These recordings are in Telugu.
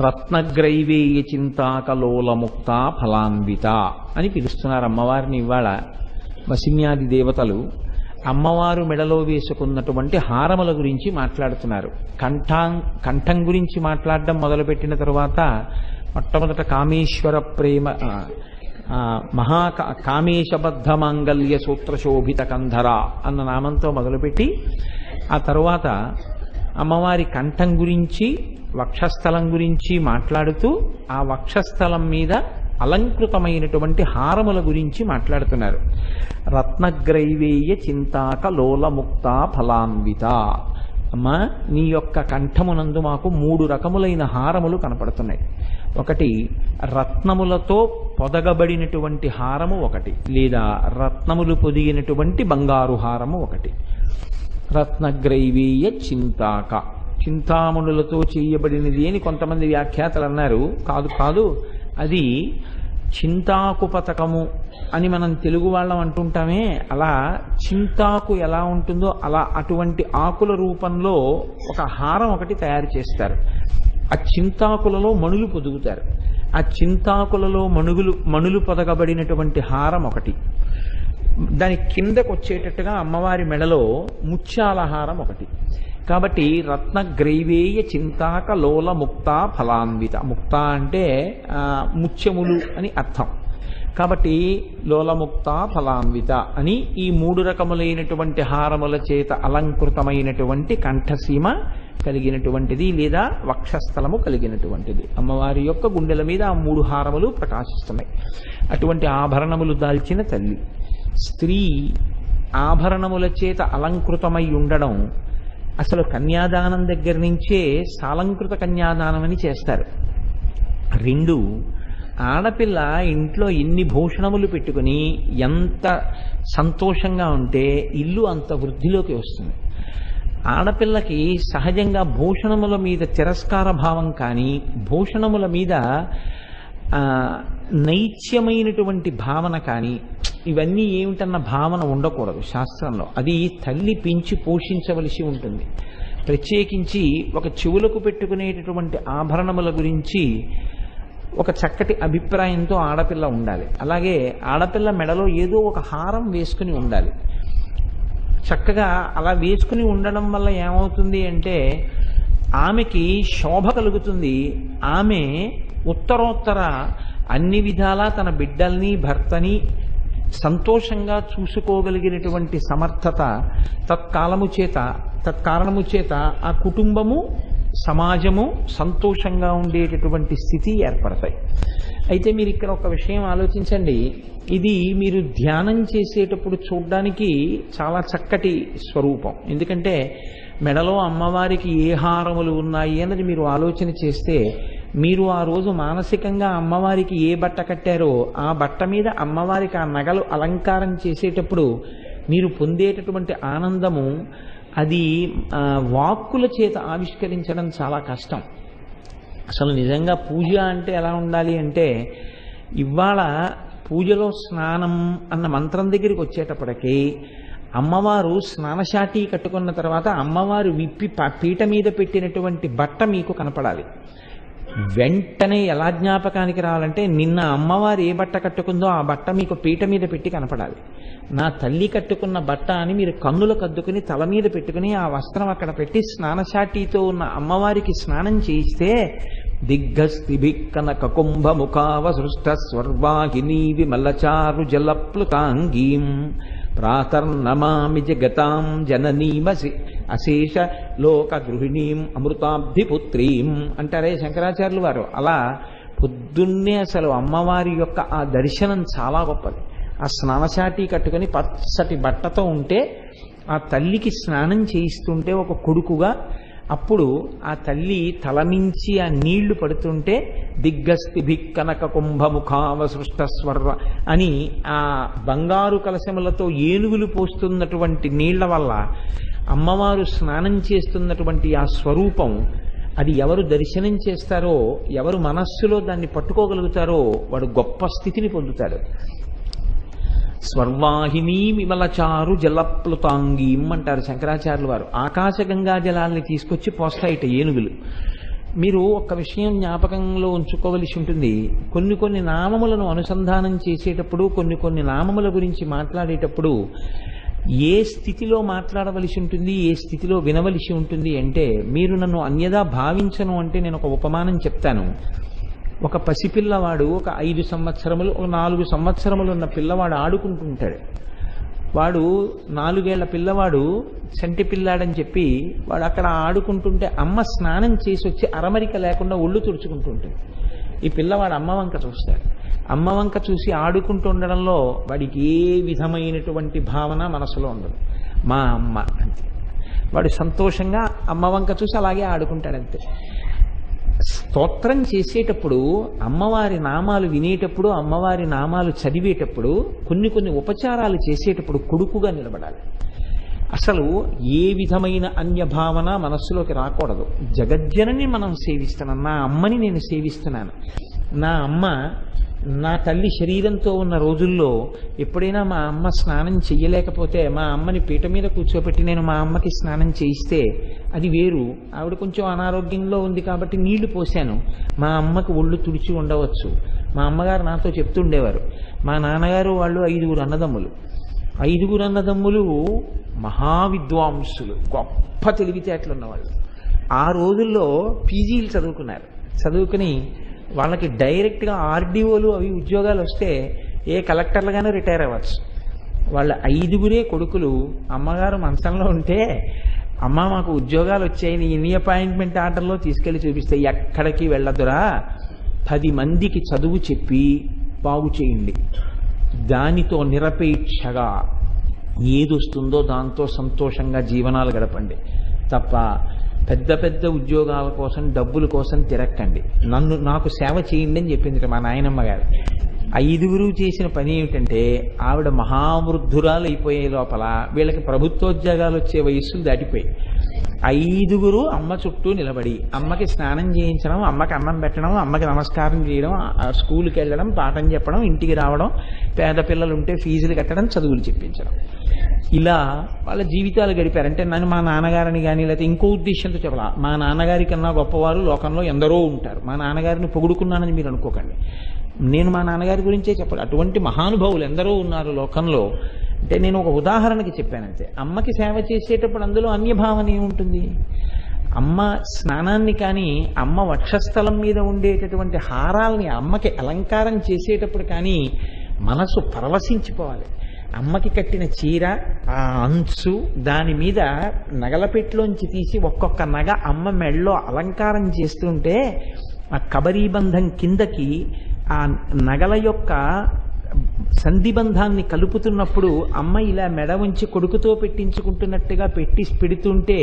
రత్నగ్రైవేయ చింతాకలోలముక్త ఫలాన్విత అని పిలుస్తున్నారు అమ్మవారిని. ఇవాళ వసిన్యాది దేవతలు అమ్మవారు మెడలో వేసుకున్నటువంటి హారముల గురించి మాట్లాడుతున్నారు. కంఠం గురించి మాట్లాడడం మొదలుపెట్టిన తరువాత మొట్టమొదట కామేశ్వర ప్రేమ కామేశబద్ధ మాంగల్య సూత్రశోభిత కంధర అన్న నామంతో మొదలుపెట్టి ఆ తరువాత అమ్మవారి కంఠం గురించి వక్షస్థలం గురించి మాట్లాడుతూ ఆ వక్షస్థలం మీద అలంకృతమైనటువంటి హారముల గురించి మాట్లాడుతున్నారు. రత్నగ్రైవేయ చింతాక లోలముక్త ఫలాన్విత. అమ్మా, నీ యొక్క కంఠమునందు మాకు 3 రకములైన హారములు కనపడుతున్నాయి. ఒకటి రత్నములతో పొదగబడినటువంటి హారము ఒకటి, లేదా రత్నములు పొదిగినటువంటి బంగారు హారము ఒకటి. రత్నగ్రైవేయ చింతాక, చింతామణులతో చేయబడినది అని కొంతమంది వ్యాఖ్యాతలు అన్నారు. కాదు కాదు, అది చింతాకు పతకము అని మనం తెలుగు వాళ్ళం అంటుంటామే, అలా చింతాకు ఎలా ఉంటుందో అలా అటువంటి ఆకుల రూపంలో ఒక హారం ఒకటి తయారు చేస్తారు. ఆ చింతాకులలో మణులు పొదుగుతారు. ఆ చింతాకులలో మణులు పొదగబడినటువంటి హారం ఒకటి. దాని కిందకు వచ్చేటట్టుగా అమ్మవారి మెడలో ముత్యాల హారం ఒకటి. కాబట్టి రత్నగ్రైవేయ చింతాక లోల ముక్త ఫలాన్విత. ముక్త అంటే ముత్యములు అని అర్థం. కాబట్టి లోలముక్త ఫలాన్విత అని ఈ 3 రకములైనటువంటి హారముల చేత అలంకృతమైనటువంటి కంఠసీమ కలిగినటువంటిది, లేదా వక్షస్థలము కలిగినటువంటిది. అమ్మవారి యొక్క గుండెల మీద ఆ 3 హారములు ప్రకాశిస్తున్నాయి. అటువంటి ఆభరణములు దాల్చిన తల్లి. స్త్రీ ఆభరణముల చేత అలంకృతమై ఉండడం అసలు కన్యాదానం దగ్గర నుంచే సాలంకృత కన్యాదానం అని చేస్తారు. 2, ఆడపిల్ల ఇంట్లో ఎన్ని భూషణములు పెట్టుకుని ఎంత సంతోషంగా ఉంటే ఇల్లు అంత వృద్ధిలోకి వస్తుంది. ఆడపిల్లకి సహజంగా భూషణముల మీద తిరస్కార భావం కానీ, భూషణముల మీద నైత్యమైనటువంటి భావన కానీ, ఇవన్నీ ఏమిటన్న భావన ఉండకూడదు శాస్త్రంలో. అది తల్లి పెంచి పోషించవలసి ఉంటుంది. ప్రత్యేకించి ఒక చెవులకు పెట్టుకునేటటువంటి ఆభరణముల గురించి ఒక చక్కటి అభిప్రాయంతో ఆడపిల్ల ఉండాలి. అలాగే ఆడపిల్ల మెడలో ఏదో ఒక హారం వేసుకుని ఉండాలి. చక్కగా అలా వేసుకుని ఉండడం వల్ల ఏమవుతుంది అంటే ఆమెకి శోభ కలుగుతుంది. ఆమె ఉత్తరోత్తర అన్ని విధాలా తన బిడ్డల్ని భర్తని సంతోషంగా చూసుకోగలిగినటువంటి సమర్థత తత్కారణము చేత ఆ కుటుంబము సమాజము సంతోషంగా ఉండేటటువంటి స్థితి ఏర్పడతాయి. అయితే మీరు ఇక్కడ ఒక విషయం ఆలోచించండి. ఇది మీరు ధ్యానం చేసేటప్పుడు చూడడానికి చాలా చక్కటి స్వరూపం. ఎందుకంటే మెడలో అమ్మవారికి ఏ హారములు ఉన్నాయి అన్నది మీరు ఆలోచన చేస్తే, మీరు ఆ రోజు మానసికంగా అమ్మవారికి ఏ బట్ట కట్టారో ఆ బట్ట మీద అమ్మవారికి ఆ నగలు అలంకారం చేసేటప్పుడు మీరు పొందేటటువంటి ఆనందము అది వాక్కుల చేత ఆవిష్కరించడం చాలా కష్టం. అసలు నిజంగా పూజ అంటే ఎలా ఉండాలి అంటే, ఇవాళ పూజలో స్నానం అన్న మంత్రం దగ్గరికి వచ్చేటప్పటికీ అమ్మవారు స్నానశాటి కట్టుకున్న తర్వాత అమ్మవారు విప్పి పీట మీద పెట్టినటువంటి బట్ట మీకు కనపడాలి. వెంటనే ఎలా జ్ఞాపకానికి రావాలంటే, నిన్న అమ్మవారు ఏ బట్ట కట్టుకుందో ఆ బట్ట మీకు పీట మీద పెట్టి కనపడాలి. నా తల్లి కట్టుకున్న బట్ట అని మీరు కన్నులు కద్దుకుని తల మీద పెట్టుకుని ఆ వస్త్రం అక్కడ పెట్టి స్నానశాటితో ఉన్న అమ్మవారికి స్నానం చేయిస్తే, దిగ్గస్తిభిక్కనక కుంభముఖావ సృష్ట స్వర్వాహినీ విమలచారు జలప్లుతాంగీం ప్రాతర్నమామి జగతాం జననీమసి అశేష లోక గృహిణీం అమృతాబ్ధిపుత్రీం అంటారే శంకరాచార్యులు వారు. అలా పొద్దున్నే అసలు అమ్మవారి యొక్క ఆ దర్శనం చాలా గొప్పది. ఆ స్నానశాటి కట్టుకొని పచ్చటి బట్టతో ఉంటే ఆ తల్లికి స్నానం చేయిస్తుంటే ఒక కొడుకుగా, అప్పుడు ఆ తల్లి తలమించి ఆ నీళ్లు పడుతుంటే దిగ్గస్తిభిక్కనక కుంభముఖావ సృష్టస్వర్వ అని ఆ బంగారు కలశములతో ఏనుగులు పోస్తున్నటువంటి నీళ్ల వల్ల అమ్మవారు స్నానం చేస్తున్నటువంటి ఆ స్వరూపం, అది ఎవరు దర్శనం చేస్తారో, ఎవరు మనస్సులో దాన్ని పట్టుకోగలుగుతారో వాడు గొప్ప స్థితిని పొందుతాడు. స్వర్వాహినీ విమలచారు జలప్లుతాంగీం అంటారు శంకరాచార్యులు వారు. ఆకాశగంగా జలాల్ని తీసుకొచ్చి పోస్తాయిట ఏనుగులు. మీరు ఒక్క విషయం జ్ఞాపకంలో ఉంచుకోవలసి ఉంటుంది. కొన్ని కొన్ని నామములను అనుసంధానం చేసేటప్పుడు, కొన్ని కొన్ని నామముల గురించి మాట్లాడేటప్పుడు ఏ స్థితిలో మాట్లాడవలసి ఉంటుంది, ఏ స్థితిలో వినవలసి ఉంటుంది అంటే, మీరు నన్ను అన్యదా భావించను అంటే నేను ఒక ఉపమానం చెప్తాను. ఒక పసిపిల్లవాడు ఒక 5 సంవత్సరములు, ఒక 4 సంవత్సరములు ఉన్న పిల్లవాడు ఆడుకుంటుంటాడు. వాడు 4 ఏళ్ల పిల్లవాడు చంటి పిల్లాడని చెప్పి వాడు అక్కడ ఆడుకుంటుంటే అమ్మ స్నానం చేసి వచ్చి అరమరిక లేకుండా ఒళ్ళు తుడుచుకుంటుంటుంది. ఈ పిల్లవాడు అమ్మ వంక చూస్తాడు. అమ్మ వంక చూసి ఆడుకుంటూ ఉండడంలో వాడికి ఏ విధమైనటువంటి భావన మనసులో ఉండదు. మా అమ్మ అంతే. వాడు సంతోషంగా అమ్మ వంక చూసి అలాగే ఆడుకుంటాడంతే. స్తోత్రం చేసేటప్పుడు, అమ్మవారి నామాలు వినేటప్పుడు, అమ్మవారి నామాలు చదివేటప్పుడు, కొన్ని కొన్ని ఉపచారాలు చేసేటప్పుడు కొడుకుగా నిలబడాలి. అసలు ఏ విధమైన అన్యభావన మనస్సులోకి రాకూడదు. జగజ్జనని మనం సేవిస్తున్నాం. నా అమ్మని నేను సేవిస్తున్నాను. నా అమ్మ, నా తల్లి శరీరంతో ఉన్న రోజుల్లో ఎప్పుడైనా మా అమ్మ స్నానం చెయ్యలేకపోతే మా అమ్మని పీట మీద కూర్చోబెట్టి నేను మా అమ్మకి స్నానం చేయిస్తే అది వేరు. ఆవిడ కొంచెం అనారోగ్యంలో ఉంది కాబట్టి నీళ్లు పోశాను, మా అమ్మకి ఒళ్ళు తుడిచి ఉండవచ్చు. మా అమ్మగారు నాతో చెప్తుండేవారు, మా నాన్నగారు వాళ్ళు 5 అన్నదమ్ములు. 5 అన్నదమ్ములు మహావిద్వాంసులు, గొప్ప తెలివితేటలు ఉన్నవాళ్ళు. ఆ రోజుల్లో పీజీలు చదువుకున్నారు. చదువుకుని వాళ్ళకి డైరెక్ట్గా ఆర్డీఓలు అవి ఉద్యోగాలు వస్తే ఏ కలెక్టర్లుగానే రిటైర్ అవ్వచ్చు. వాళ్ళ 5 కొడుకులు. అమ్మగారు మంచంలో ఉంటే, అమ్మ మాకు ఉద్యోగాలు వచ్చాయని ఎన్ని అపాయింట్మెంట్ ఆర్డర్లో తీసుకెళ్లి చూపిస్తే, ఎక్కడికి వెళ్ళదురా, 10 మందికి చదువు చెప్పి బాగు చేయండి, దానితో నిరపేక్షగా ఏదొస్తుందో దాంతో సంతోషంగా జీవనాలు గడపండి తప్ప పెద్ద పెద్ద ఉద్యోగాల కోసం, డబ్బుల కోసం తిరక్కండి, నాకు సేవ చేయండి అని చెప్పింది మా నాయనమ్మ గారు. 5 చేసిన పని ఏమిటంటే, ఆవిడ మహావృద్ధురాలు అయిపోయే లోపల వీళ్ళకి ప్రభుత్వోద్యోగాలు వచ్చే వయస్సులు దాటిపోయి 5 అమ్మ చుట్టూ నిలబడి అమ్మకి స్నానం చేయించడం, అమ్మకి అన్నం పెట్టడం, అమ్మకి నమస్కారం చేయడం, స్కూల్కి వెళ్ళడం, పాఠం చెప్పడం, ఇంటికి రావడం, పేద పిల్లలు ఉంటే ఫీజులు కట్టడం, చదువులు చెప్పించడం, ఇలా వాళ్ళ జీవితాలు గడిపారంటే నన్ను మా నాన్నగారిని కానీ లేకపోతే ఇంకో ఉద్దేశంతో చెప్పాల. మా నాన్నగారి కన్నా గొప్పవారు లోకంలో ఎందరో ఉంటారు. మా నాన్నగారిని పొగుడుకున్నానని మీరు అనుకోకండి. నేను మా నాన్నగారి గురించే చెప్పాలి. అటువంటి మహానుభావులు ఎందరో ఉన్నారు లోకంలో. అంటే నేను ఒక ఉదాహరణకి చెప్పానంతే. అమ్మకి సేవ చేసేటప్పుడు అందులో అన్యభావన ఏముంటుంది? అమ్మ స్నానాన్ని కానీ, అమ్మ వక్షస్థలం మీద ఉండేటటువంటి హారాల్ని అమ్మకి అలంకారం చేసేటప్పుడు కానీ మనసు పరవశించిపోవాలి. అమ్మకి కట్టిన చీర, ఆ అంచు, దాని మీద నగలపెట్లోంచి తీసి ఒక్కొక్క నగ అమ్మ మెళ్ళలో అలంకారం చేస్తుంటే ఆ కబరీబంధం కిందకి ఆ నగల యొక్క సంధిబంధాన్ని కలుపుతున్నప్పుడు అమ్మ ఇలా మెడ ఉంచి కొడుకుతో పెట్టించుకుంటున్నట్టుగా పెడుతుంటే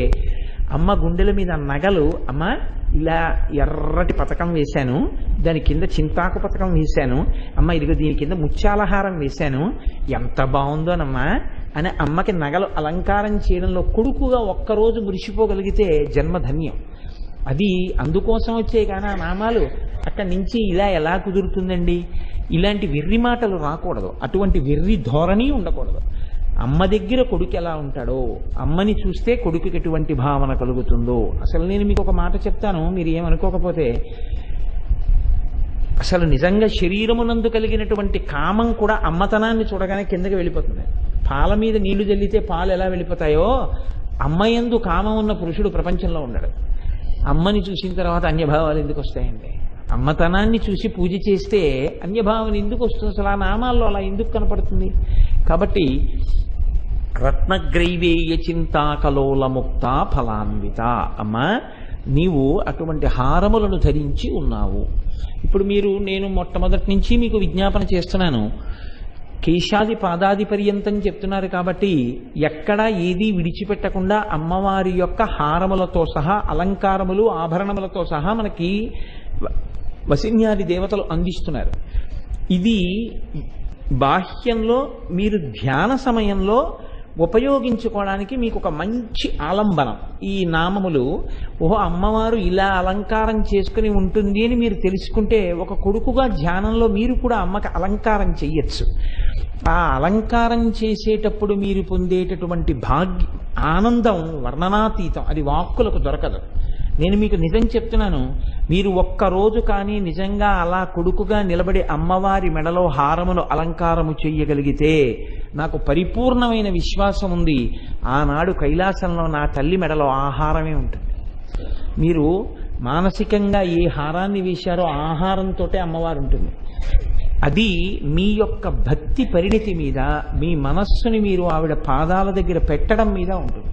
అమ్మ గుండెల మీద నగలు, అమ్మ ఇలా ఎర్రటి పతకం వేశాను, దాని కింద చింతాకు పతకం వేశాను, అమ్మ ఇదిగో దీని కింద ముత్యాలహారం వేశాను, ఎంత బాగుందోనమ్మా అని అమ్మకి నగలు అలంకారం చేయడంలో కొడుకుగా ఒక్కరోజు మురిసిపోగలిగితే జన్మధన్యం. అది అందుకోసం వచ్చే కానీ ఆ నామాలు. అక్కడి నుంచి ఇలా ఎలా కుదురుతుందండి? ఇలాంటి వెర్రి మాటలు రాకూడదు, అటువంటి వెర్రి ధోరణి ఉండకూడదు. అమ్మ దగ్గర కొడుకు ఎలా ఉంటాడో, అమ్మని చూస్తే కొడుకుకి ఎటువంటి భావన కలుగుతుందో. అసలు నేను మీకు ఒక మాట చెప్తాను, మీరు ఏమనుకోకపోతే. అసలు నిజంగా శరీరమునందు కలిగినటువంటి కామం కూడా అమ్మతనాన్ని చూడగానే కిందకి వెళ్ళిపోతుంది. పాల మీద నీళ్లు జల్లితే పాలు ఎలా వెళ్ళిపోతాయో, అమ్మయందు కామం ఉన్న పురుషుడు ప్రపంచంలో ఉండడు. అమ్మని చూసిన తర్వాత అన్యభావాలు ఎందుకు వస్తాయండి? అమ్మతనాన్ని చూసి పూజ చేస్తే అన్యభావన ఎందుకు వస్తుంది? అసలు ఆ నామాల్లో అలా ఎందుకు కనపడుతుంది? కాబట్టి రత్నగ్రైవేయ చింతాకలోల ముక్త ఫలాన్విత, అమ్మ నీవు అటువంటి హారములను ధరించి ఉన్నావు. ఇప్పుడు నేను మొట్టమొదటి నుంచి మీకు విజ్ఞాపన చేస్తున్నాను, కేశాది పాదాది పర్యంతం చెప్తున్నారు కాబట్టి ఎక్కడా ఏదీ విడిచిపెట్టకుండా అమ్మవారి యొక్క హారములతో సహా, అలంకారములు, ఆభరణములతో సహా మనకి వసిన్యాది దేవతలు అందిస్తున్నారు. ఇది బాహ్యంలో మీరు ధ్యాన సమయంలో ఉపయోగించుకోవడానికి మీకు ఒక మంచి ఆలంబనం. ఈ నామములు, ఓహో అమ్మవారు ఇలా అలంకారం చేసుకుని ఉంటుంది అని మీరు తెలుసుకుంటే ఒక కొడుకుగా ధ్యానంలో మీరు కూడా అమ్మకి అలంకారం చెయ్యొచ్చు. ఆ అలంకారం చేసేటప్పుడు మీరు పొందేటటువంటి ఆనందం వర్ణనాతీతం, అది వాక్కులకు దొరకదు. నేను మీకు నిజం చెప్తున్నాను, మీరు ఒక్కరోజు కానీ నిజంగా అలా కొడుకుగా నిలబడి అమ్మవారి మెడలో హారమును అలంకారము చెయ్యగలిగితే నాకు పరిపూర్ణమైన విశ్వాసం ఉంది, ఆనాడు కైలాసంలో నా తల్లి మెడలో ఆహారమే ఉంటుంది. మీరు మానసికంగా ఏ హారాన్ని వేశారో ఆహారంతో అమ్మవారు ఉంటుంది. అది మీ యొక్క భక్తి పరిణితి మీద, మీ మనస్సుని మీరు ఆవిడ పాదాల దగ్గర పెట్టడం మీద ఉంటుంది.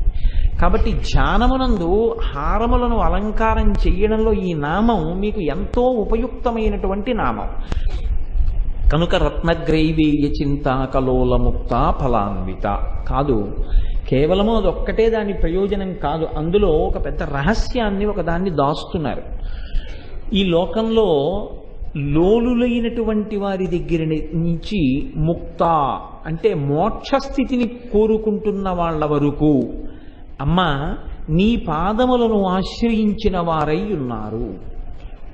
కాబట్టి ధ్యానమునందు హారములను అలంకారం చెయ్యడంలో ఈ నామం మీకు ఎంతో ఉపయుక్తమైనటువంటి నామం కనుక రత్నగ్రైవేయ చింతాకలోల ముక్త ఫలాన్విత కాదు. కేవలము అదొక్కటే దాని ప్రయోజనం కాదు, అందులో ఒక పెద్ద రహస్యాన్ని ఒకదాన్ని దాస్తున్నారు. ఈ లోకంలో లోలులైనటువంటి వారి దగ్గర నుంచి ముక్త అంటే మోక్షస్థితిని కోరుకుంటున్న వాళ్ళ వరకు అమ్మ నీ పాదములను ఆశ్రయించిన వారై ఉన్నారు.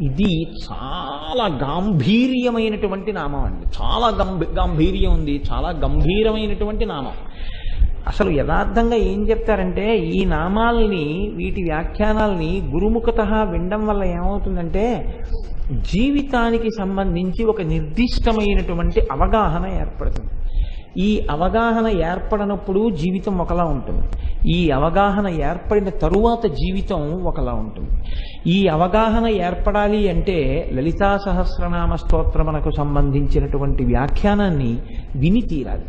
ఇది చాలా గాంభీర్యమైనటువంటి నామం అండి. చాలా గాంభీర్యం ఉంది, చాలా గంభీరమైనటువంటి నామం. అసలు యథార్థంగా ఏం చెప్తారంటే ఈ నామాల్ని, వీటి వ్యాఖ్యానాల్ని గురుముఖతః వినడం వల్ల ఏమవుతుందంటే జీవితానికి సంబంధించి ఒక నిర్దిష్టమైనటువంటి అవగాహన ఏర్పడుతుంది. ఈ అవగాహన ఏర్పడినప్పుడు జీవితం ఒకలా ఉంటుంది, ఈ అవగాహన ఏర్పడిన తరువాత జీవితం ఒకలా ఉంటుంది. ఈ అవగాహన ఏర్పడాలి అంటే లలితా సహస్రనామ స్తోత్రమునకు సంబంధించినటువంటి వ్యాఖ్యానాన్ని విని తీరాలి.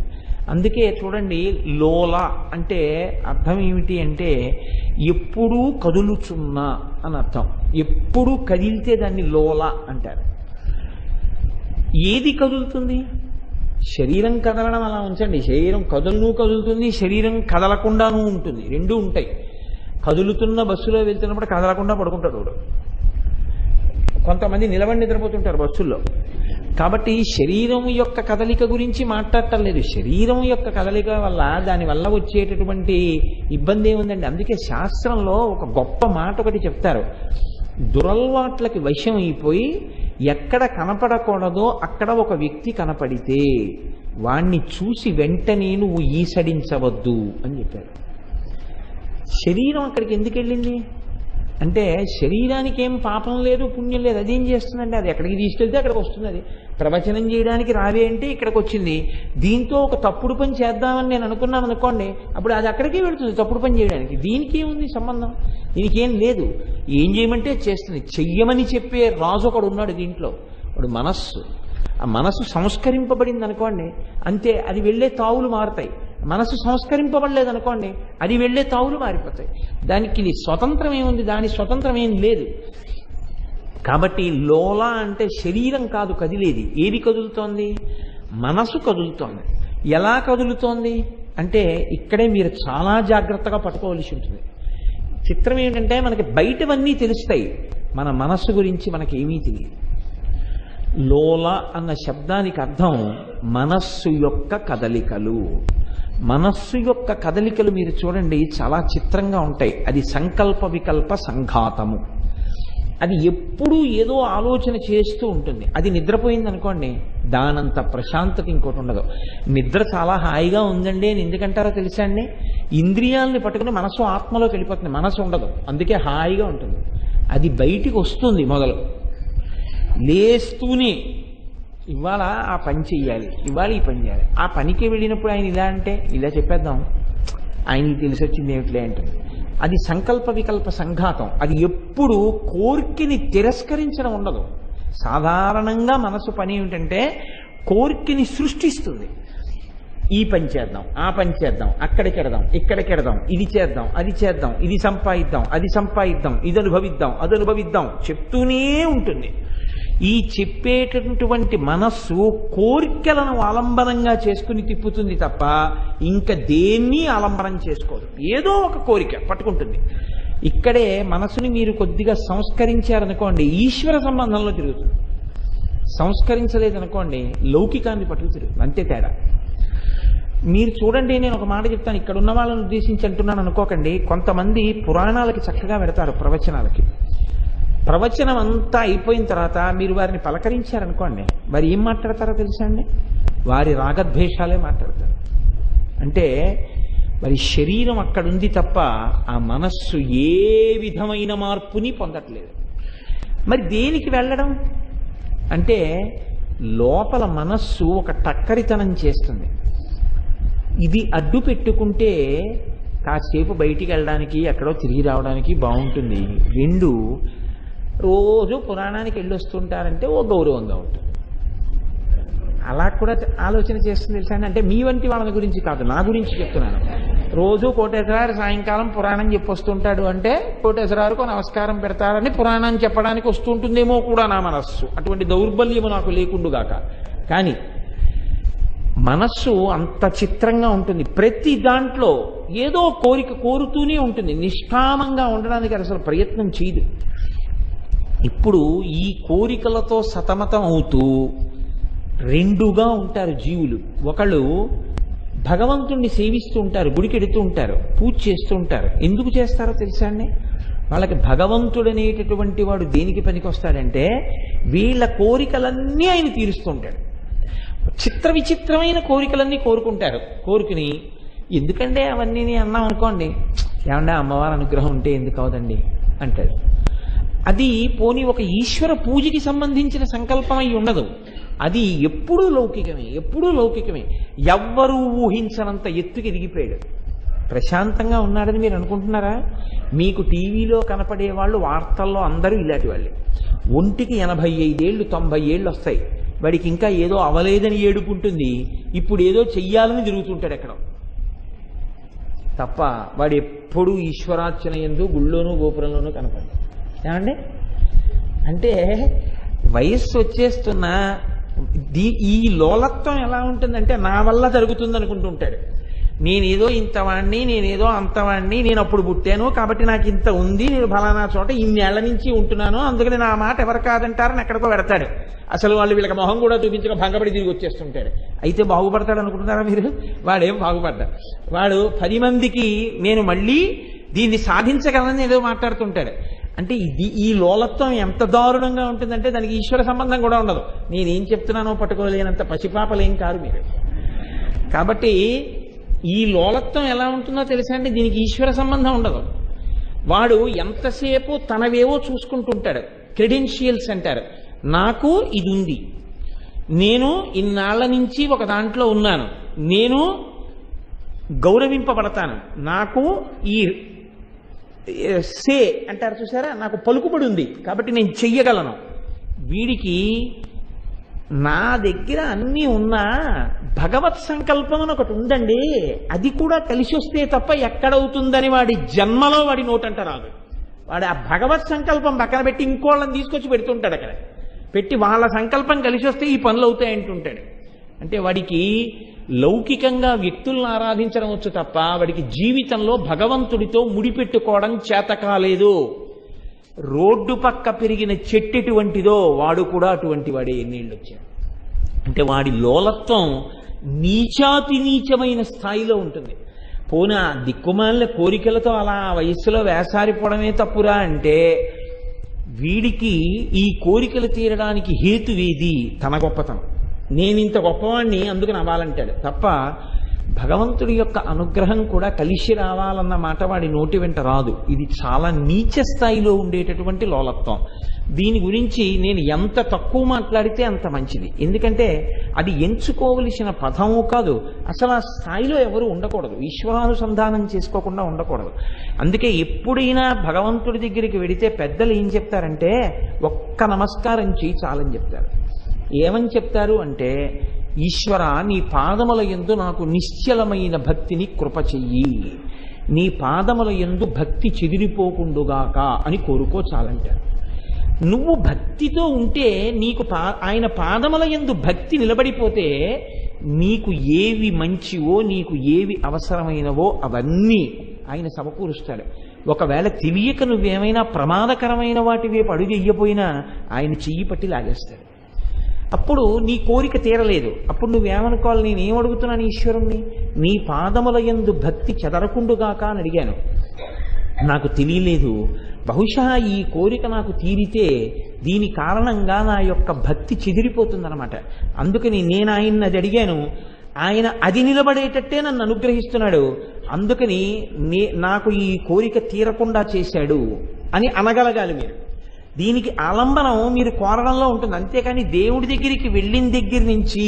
అందుకే చూడండి, లోల అంటే అర్థం ఏమిటి అంటే ఎప్పుడూ కదులుచున్నా అని అర్థం. ఎప్పుడూ కదిలితే దాన్ని లోల అంటారు. ఏది కదులుతుంది? శరీరం కదలడం అలా ఉంచండి, శరీరం కదులుతుంది, శరీరం కదలకుండానూ ఉంటుంది, రెండూ ఉంటాయి. కదులుతున్న బస్సులో వెళ్తున్నప్పుడు కదలకుండా పడుకుంటాడు వాడు. కొంతమంది నిలబడి నిద్రపోతుంటారు బస్సుల్లో. కాబట్టి శరీరం యొక్క కదలిక గురించి మాట్లాడటం లేదు. శరీరం యొక్క కదలిక వల్ల దానివల్ల వచ్చేటటువంటి ఇబ్బంది ఏముందండి? అందుకే శాస్త్రంలో ఒక గొప్ప మాట ఒకటి చెప్తారు. దురలవాట్లకి వశం అయిపోయి ఎక్కడ కనపడకూడదో అక్కడ ఒక వ్యక్తి కనపడితే వాణ్ణి చూసి వెంటనే నువ్వు ఈసడించవద్దు అని చెప్పారు. శరీరం అక్కడికి ఎందుకు వెళ్ళింది అంటే శరీరానికి ఏం పాపం లేదు, పుణ్యం లేదు, అదేం చేస్తుందంటే అది ఎక్కడికి తీసుకెళ్తే అక్కడికి వస్తుంది. అది ప్రవచనం చేయడానికి రావే అంటే ఇక్కడికి వచ్చింది. దీంతో ఒక తప్పుడు పని చేద్దామని నేను అనుకున్నాను అనుకోండి, అప్పుడు అది అక్కడికే వెళుతుంది తప్పుడు పని చేయడానికి. దీనికి ఏముంది సంబంధం? దీనికి ఏం లేదు. ఏం చేయమంటే చేస్తుంది. చెయ్యమని చెప్పే రాజు ఒకడు ఉన్నాడు దీంట్లో, వాడు మనస్సు. ఆ మనస్సు సంస్కరింపబడింది అనుకోండి, అంతే, అది వెళ్ళే తావులు మారుతాయి. మనసు సంస్కరింపబడలేదు అనుకోండి, అది వెళ్ళే తావులు మారిపోతాయి. దానికి స్వతంత్రం ఏముంది? దాని స్వతంత్రం ఏం లేదు. కాబట్టి లోల అంటే శరీరం కాదు కదిలేది. ఏది కదులుతోంది? మనసు కదులుతోంది. ఎలా కదులుతోంది అంటే ఇక్కడే మీరు చాలా జాగ్రత్తగా పట్టుకోవలసి ఉంటుంది. చిత్రం ఏంటంటే మనకి బయటవన్నీ తెలుస్తాయి, మన మనస్సు గురించి మనకి ఏమీ తెలియదు. లోల అన్న శబ్దానికి అర్థం మనస్సు యొక్క కదలికలు. మనస్సు యొక్క కదలికలు మీరు చూడండి చాలా చిత్రంగా ఉంటాయి. అది సంకల్ప వికల్ప సంఘాతము. అది ఎప్పుడూ ఏదో ఆలోచన చేస్తూ ఉంటుంది. అది నిద్రపోయింది అనుకోండి, దానంత ప్రశాంతత ఇంకోటి ఉండదు. నిద్ర చాలా హాయిగా ఉందండి అని ఎందుకంటారో తెలుసా అండి? ఇంద్రియాలని పట్టుకుని మనసు ఆత్మలోకి వెళ్ళిపోతుంది, మనసు ఉండదు, అందుకే హాయిగా ఉంటుంది. అది బయటికి వస్తుంది మొదలు లేస్తూనే, ఇవాళ ఆ పని చెయ్యాలి, ఇవాళ ఈ పని చేయాలి. ఆ పనికి వెళ్ళినప్పుడు ఆయన ఇలా అంటే ఇలా చెప్పేద్దాం, ఆయనకి తెలిసి వచ్చింది ఏమిట్లే అంటుంది. అది సంకల్ప వికల్ప సంఘాతం. అది ఎప్పుడు కోరికని తిరస్కరించడం ఉండదు. సాధారణంగా మనసు పని ఏమిటంటే కోరికని సృష్టిస్తుంది. ఈ పని చేద్దాం, ఆ పని చేద్దాం, అక్కడికి వెడదాం, ఇక్కడికి వెడదాం, ఇది చేద్దాం, అది చేద్దాం, ఇది సంపాదిద్దాం, అది సంపాదిద్దాం, ఇది అనుభవిద్దాం, అది అనుభవిద్దాం చెప్తూనే ఉంటుంది. ఈ చెప్పేటటువంటి మనస్సు కోరికలను ఆలంబనంగా చేసుకుని తిప్పుతుంది తప్ప ఇంకా దేన్ని ఆలంబనం చేసుకోదు. ఏదో ఒక కోరిక పట్టుకుంటుంది. ఇక్కడే మనసుని మీరు కొద్దిగా సంస్కరించారనుకోండి, ఈశ్వర సంబంధంలో తిరుగుతుంది. సంస్కరించలేదనుకోండి, లౌకికాన్ని పట్టుకు తిరుగుతుంది. అంతే తేడా. మీరు చూడండి, నేను ఒక మాట చెప్తాను, ఇక్కడ ఉన్న వాళ్ళని ఉద్దేశించి అంటున్నాను అనుకోకండి. కొంతమంది పురాణాలకి చక్కగా పెడతారు, ప్రవచనాలకి. ప్రవచనం అంతా అయిపోయిన తర్వాత మీరు వారిని పలకరించారనుకోండి, వారు ఏం మాట్లాడతారో తెలుసా అండి? వారి రాగద్వేషాలే మాట్లాడతారు. అంటే మరి శరీరం అక్కడుంది తప్ప ఆ మనస్సు ఏ విధమైన మార్పుని పొందట్లేదు. మరి దేనికి వెళ్ళడం అంటే లోపల మనస్సు ఒక టక్కరితనం చేస్తుంది. ఇది అడ్డు పెట్టుకుంటే కాసేపు బయటికి వెళ్ళడానికి ఎక్కడో తిరిగి రావడానికి బాగుంటుంది. రెండు, రోజు పురాణానికి వెళ్ళొస్తుంటారంటే ఓ గౌరవంగా ఉంటుంది. అలా కూడా ఆలోచన చేస్తుంది తెలుసా అంటే మీ వంటి వాళ్ళ గురించి కాదు, నా గురించి చెప్తున్నాను. రోజు కోటేశ్వరారు సాయంకాలం పురాణం చెప్పొస్తుంటాడు అంటే కోటేశ్వరారుకు నమస్కారం పెడతారని పురాణాన్ని చెప్పడానికి వస్తుంటుందేమో కూడా నా మనస్సు. అటువంటి దౌర్బల్యము నాకు లేకుండుగాక. కానీ మనస్సు అంత చిత్రంగా ఉంటుంది. ప్రతి దాంట్లో ఏదో కోరిక కోరుతూనే ఉంటుంది. నిష్కామంగా ఉండడానికి అసలు ప్రయత్నం చేయదు. ఇప్పుడు ఈ కోరికలతో సతమతం అవుతూ రెండుగా ఉంటారు జీవులు. ఒకళ్ళు భగవంతుణ్ణి సేవిస్తూ ఉంటారు, గుడికి ఎడుతూ ఉంటారు, పూజ చేస్తూ ఉంటారు. ఎందుకు చేస్తారో తెలుసా అండి? వాళ్ళకి భగవంతుడు అనేటటువంటి వాడు దేనికి పనికొస్తాడంటే వీళ్ళ కోరికలన్నీ ఆయన తీరుస్తూ ఉంటాడు. చిత్ర విచిత్రమైన కోరికలన్నీ కోరుకుంటారు. కోరుకుని ఎందుకంటే అవన్నీ అన్నాం అనుకోండి, ఏమంటే అమ్మవారి అనుగ్రహం ఉంటే ఎందుకు అవదండి అంటాడు. అది పోనీ ఒక ఈశ్వర పూజకి సంబంధించిన సంకల్పం అయి ఉండదు. అది ఎప్పుడూ లౌకికమే, ఎప్పుడూ లౌకికమే. ఎవ్వరూ ఊహించనంత ఎత్తుకి ఎదిగిపోయాడు. ప్రశాంతంగా ఉన్నాడని మీరు అనుకుంటున్నారా? మీకు టీవీలో కనపడే వాళ్ళు వార్తల్లో అందరూ ఇలాంటి వాళ్ళే. ఒంటికి 85 ఏళ్ళు 90 ఏళ్ళు వస్తాయి, వాడికి ఇంకా ఏదో అవలేదని ఏడుకుంటుంది. ఇప్పుడు ఏదో చెయ్యాలని తిరుగుతుంటాడు ఎక్కడ తప్ప వాడు ఎప్పుడూ ఈశ్వరార్చన యందు గుళ్ళోనూ గోపురంలోనూ కనపడదు. ఏమండి అంటే వయస్సు వచ్చేస్తున్నా ఈ లోలత్వం ఎలా ఉంటుందంటే నా వల్ల జరుగుతుంది అనుకుంటుంటాడు. నేనేదో ఇంతవాణ్ణి, నేనేదో అంతవాణ్ణి, నేను అప్పుడు పుట్టాను కాబట్టి నాకు ఇంత ఉంది, నేను ఫలానా చోట ఇన్నేళ్ల నుంచి ఉంటున్నాను, అందుకని నా మాట ఎవరు కాదంటారని ఎక్కడికో పెడతాడు. అసలు వాళ్ళు వీళ్ళకి మొహం కూడా చూపించక భంగపడి తిరిగి వచ్చేస్తుంటాడు. అయితే బాగుపడతాడు అనుకుంటున్నారా మీరు? వాడేం బాగుపడ్డా, వాడు 10 మందికి నేను మళ్ళీ దీన్ని సాధించగలని ఏదో మాట్లాడుతుంటాడు. అంటే ఈ లోలత్వం ఎంత దారుణంగా ఉంటుందంటే దానికి ఈశ్వర సంబంధం కూడా ఉండదు. నేనేం చెప్తున్నానో పట్టుకోలేనంత పసిపాపలేం కాదు మీరు. కాబట్టి ఈ లోలత్వం ఎలా ఉంటుందో తెలుసా అండి? దీనికి ఈశ్వర సంబంధం ఉండదు. వాడు ఎంతసేపు తనవేవో చూసుకుంటుంటాడు. క్రెడెన్షియల్స్ అంటారు. నాకు ఇది ఉంది, నేను ఇన్నాళ్ల నుంచి ఒక దాంట్లో ఉన్నాను, నేను గౌరవింపబడతాను, నాకు ఈ సే అంటారు చూసారా, నాకు పలుకుబడి ఉంది కాబట్టి నేను చెయ్యగలను. వీడికి నా దగ్గర అన్నీ ఉన్నా భగవత్ సంకల్పం అని ఒకటి ఉందండి, అది కూడా కలిసి వస్తే తప్ప ఎక్కడవుతుందని వాడి జన్మలో వాడి నోటంట రాదు. వాడు ఆ భగవత్ సంకల్పం పక్కన పెట్టి ఇంకోళ్ళని తీసుకొచ్చి పెడుతుంటాడు. అక్కడ పెట్టి వాళ్ళ సంకల్పం కలిసి వస్తే ఈ పనులు అవుతాయంటుంటాడు. అంటే వాడికి లౌకికంగా వ్యక్తులను ఆరాధించడం వచ్చు తప్ప వాడికి జీవితంలో భగవంతుడితో ముడిపెట్టుకోవడం చేత కాలేదు. రోడ్డు పక్క పెరిగిన చెట్టు ఎటువంటిదో వాడు కూడా అటువంటి వాడే ఎన్నేళ్ళు వచ్చాడు. అంటే వాడి లోలత్వం నీచాతి నీచమైన స్థాయిలో ఉంటుంది. పోనా దిక్కుమాలిన కోరికలతో అలా వయస్సులో వేసారిపోవడమే తప్పురా అంటే వీడికి ఈ కోరికలు తీరడానికి హేతువేది తన గొప్పతనం. నేనింత గొప్పవాణ్ణి అందుకని అవ్వాలంటాడు తప్ప భగవంతుడి యొక్క అనుగ్రహం కూడా కలిసి రావాలన్న మాట వాడి నోటి వెంట రాదు. ఇది చాలా నీచ స్థాయిలో ఉండేటటువంటి లోలత్వం. దీని గురించి నేను ఎంత తక్కువ మాట్లాడితే అంత మంచిది. ఎందుకంటే అది ఎంచుకోవలసిన పదము కాదు, అసలు ఆ స్థాయిలో ఎవరు ఉండకూడదు, ఈశ్వరానుసంధానం చేసుకోకుండా ఉండకూడదు. అందుకే ఎప్పుడైనా భగవంతుడి దగ్గరికి వెడితే పెద్దలు ఏం చెప్తారంటే ఒక్క నమస్కారం చేయి చాలని చెప్తారు. ఏమని చెప్తారు అంటే, ఈశ్వర నీ పాదముల యందు నాకు నిశ్చలమైన భక్తిని కృప చెయ్యి, నీ పాదముల యందు భక్తి చెదిరిపోకుండుగాక అని కోరుకో చాలంటారు. నువ్వు భక్తితో ఉంటే నీకు ఆయన పాదముల యందు భక్తి నిలబడిపోతే నీకు ఏవి మంచివో నీకు ఏవి అవసరమైనవో అవన్నీ ఆయన సమకూరుస్తాడు. ఒకవేళ తెలియక నువ్వేమైనా ప్రమాదకరమైన వాటి వైపు అడుగు వెయ్యపోయినా ఆయన చెయ్యి పట్టి లాగేస్తాడు. అప్పుడు నీ కోరిక తీరలేదు. అప్పుడు నువ్వేమనుకోవాలి, నేనేం అడుగుతున్నాను ఈశ్వరుణ్ణి, నీ పాదముల యందు భక్తి చెదరకుండుగాక అని అడిగాను. నాకు తెలియలేదు, బహుశా ఈ కోరిక నాకు తీరితే దీని కారణంగా నా యొక్క భక్తి చెదిరిపోతుందన్నమాట. అందుకని నేను ఆయన్ని అది అడిగాను. ఆయన అది నిలబడేటట్టే నన్ను అనుగ్రహిస్తున్నాడు, అందుకని నాకు ఈ కోరిక తీరకుండా చేశాడు అని అనగలగాలి మీరు. దీనికి ఆలంబనం మీరు కోరడంలో ఉంటుంది, అంతేకాని దేవుడి దగ్గరికి వెళ్ళిన దగ్గర నుంచి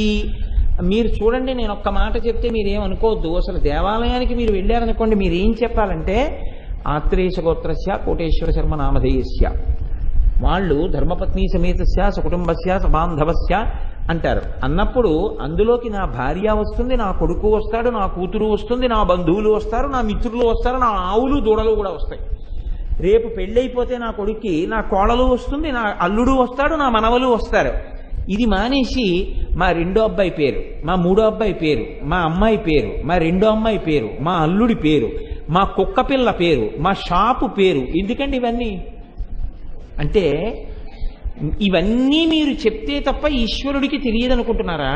మీరు చూడండి. నేను ఒక్క మాట చెప్తే మీరేమనుకోవద్దు. అసలు దేవాలయానికి మీరు వెళ్ళారనుకోండి, మీరు ఏం చెప్పాలంటే ఆత్రేయ గోత్రస్య కోటేశ్వర శర్మ నామధేయస్య, వాళ్ళు ధర్మపత్ని సమేతస్య సకుటుంబస్య సబాంధవస్య అంటారు. అన్నప్పుడు అందులోకి నా భార్య వస్తుంది, నా కొడుకు వస్తాడు, నా కూతురు వస్తుంది, నా బంధువులు వస్తారు, నా మిత్రులు వస్తారు, నా ఆవులు దూడలు కూడా వస్తాయి. రేపు పెళ్ళైపోతే నా కొడుక్కి నా కోడలు వస్తుంది, నా అల్లుడు వస్తాడు, నా మనవలు వస్తారు. ఇది మానేసి మా రెండో అబ్బాయి పేరు, మా మూడో అబ్బాయి పేరు, మా అమ్మాయి పేరు, మా రెండో అమ్మాయి పేరు, మా అల్లుడి పేరు, మా కుక్క పిల్ల పేరు, మా షాపు పేరు, ఎందుకండి ఇవన్నీ? అంటే ఇవన్నీ మీరు చెప్తే తప్ప ఈశ్వరుడికి తెలియదనుకుంటున్నారా?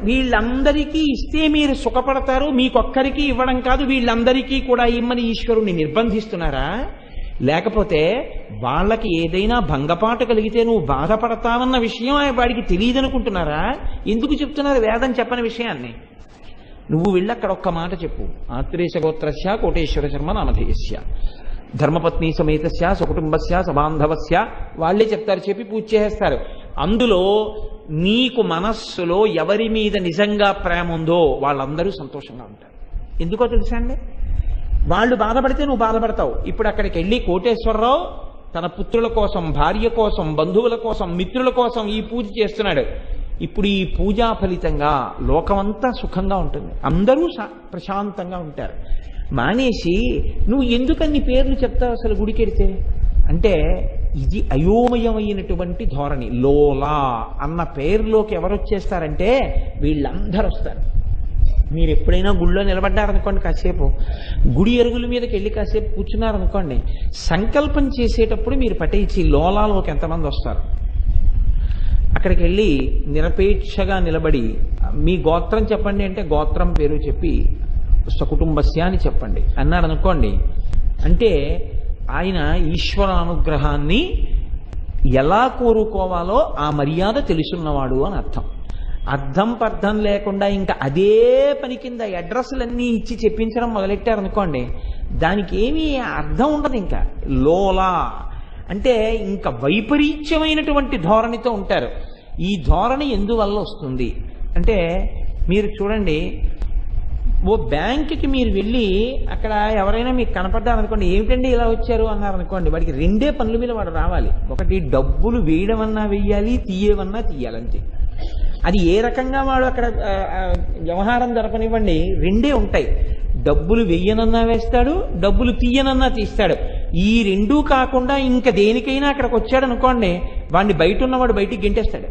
వీళ్ళందరికీ ఇస్తే మీరు సుఖపడతారు, మీకొక్కరికి ఇవ్వడం కాదు వీళ్ళందరికీ కూడా ఇమ్మని ఈశ్వరుణ్ణి నిర్బంధిస్తున్నారా? లేకపోతే వాళ్ళకి ఏదైనా భంగపాటు కలిగితే నువ్వు బాధపడతావన్న విషయం వాడికి తెలియదనుకుంటున్నారా? ఎందుకు చెప్తున్నారు వేదం చెప్పని విషయాన్ని? నువ్వు వెళ్ళి అక్కడ ఒక్క మాట చెప్పు, ఆత్రేయ గోత్రస్య కోటేశ్వర శర్మ నామధేయస్య ధర్మపత్ని సమేతస్య సకుటుంబస్య సబాంధవస్య, వాళ్ళే చెప్తారు, చెప్పి పూజ చేస్తారు. అందులో నీకు మనస్సులో ఎవరి మీద నిజంగా ప్రేమ ఉందో వాళ్ళందరూ సంతోషంగా ఉంటారు. ఎందుకో తెలుసా అండి? వాళ్ళు బాధపడితే నువ్వు బాధపడతావు. ఇప్పుడు అక్కడికి వెళ్ళి కోటేశ్వరరావు తన పుత్రుల కోసం, భార్య కోసం, బంధువుల కోసం, మిత్రుల కోసం ఈ పూజ చేస్తున్నాడు. ఇప్పుడు ఈ పూజా ఫలితంగా లోకమంతా సుఖంగా ఉంటుంది, అందరూ ప్రశాంతంగా ఉంటారు. మానేసి నువ్వు ఎందుకన్ని పేర్లు చెప్తావు అసలు గుడికెడితే అంటే ఇది అయోమయమైనటువంటి ధోరణి. లోలా అన్న పేరులోకి ఎవరు వచ్చేస్తారంటే వీళ్ళందరూ వస్తారు. మీరు ఎప్పుడైనా గుళ్ళో నిలబడ్డారనుకోండి, కాసేపు గుడి ఎరుగుల మీదకి వెళ్ళి కాసేపు కూర్చున్నారనుకోండి, సంకల్పం చేసేటప్పుడు మీరు పట్టేసి లోలాలోకి ఎంతమంది వస్తారు. అక్కడికి వెళ్ళి నిరపేక్షగా నిలబడి మీ గోత్రం చెప్పండి అంటే గోత్రం పేరు చెప్పి సకుటుంబస్య అని చెప్పండి అన్నాడు అనుకోండి, అంటే ఆయన ఈశ్వర అనుగ్రహాన్ని ఎలా కోరుకోవాలో ఆ మర్యాద తెలుసున్నవాడు అని అర్థం. అర్థం పర్థం లేకుండా ఇంకా అదే పని కింద అడ్రస్లన్నీ ఇచ్చి చెప్పించడం మొదలెట్టారనుకోండి, దానికి ఏమీ అర్థం ఉండదు. ఇంకా లోలా అంటే ఇంకా వైపరీత్యమైనటువంటి ధోరణితో ఉంటారు. ఈ ధోరణి ఎందువల్ల వస్తుంది అంటే మీరు చూడండి, ఓ బ్యాంకుకి మీరు వెళ్ళి అక్కడ ఎవరైనా మీకు కనపడ్డారనుకోండి, ఏమిటండి ఇలా వచ్చారు అన్నారనుకోండి, వాడికి రెండే పనుల మీద వాడు రావాలి. ఒకటి డబ్బులు వేయడమన్నా వెయ్యాలి, తీయవన్నా తీయాలంతే. అది ఏ రకంగా వాడు అక్కడ వ్యవహారం జరపనివ్వండి, రెండే ఉంటాయి. డబ్బులు వెయ్యనన్నా వేస్తాడు, డబ్బులు తీయనన్నా తీస్తాడు. ఈ రెండూ కాకుండా ఇంకా దేనికైనా అక్కడికి వచ్చాడు అనుకోండి, వాడిని బయట ఉన్నవాడు బయటికి గెంటేస్తాడు.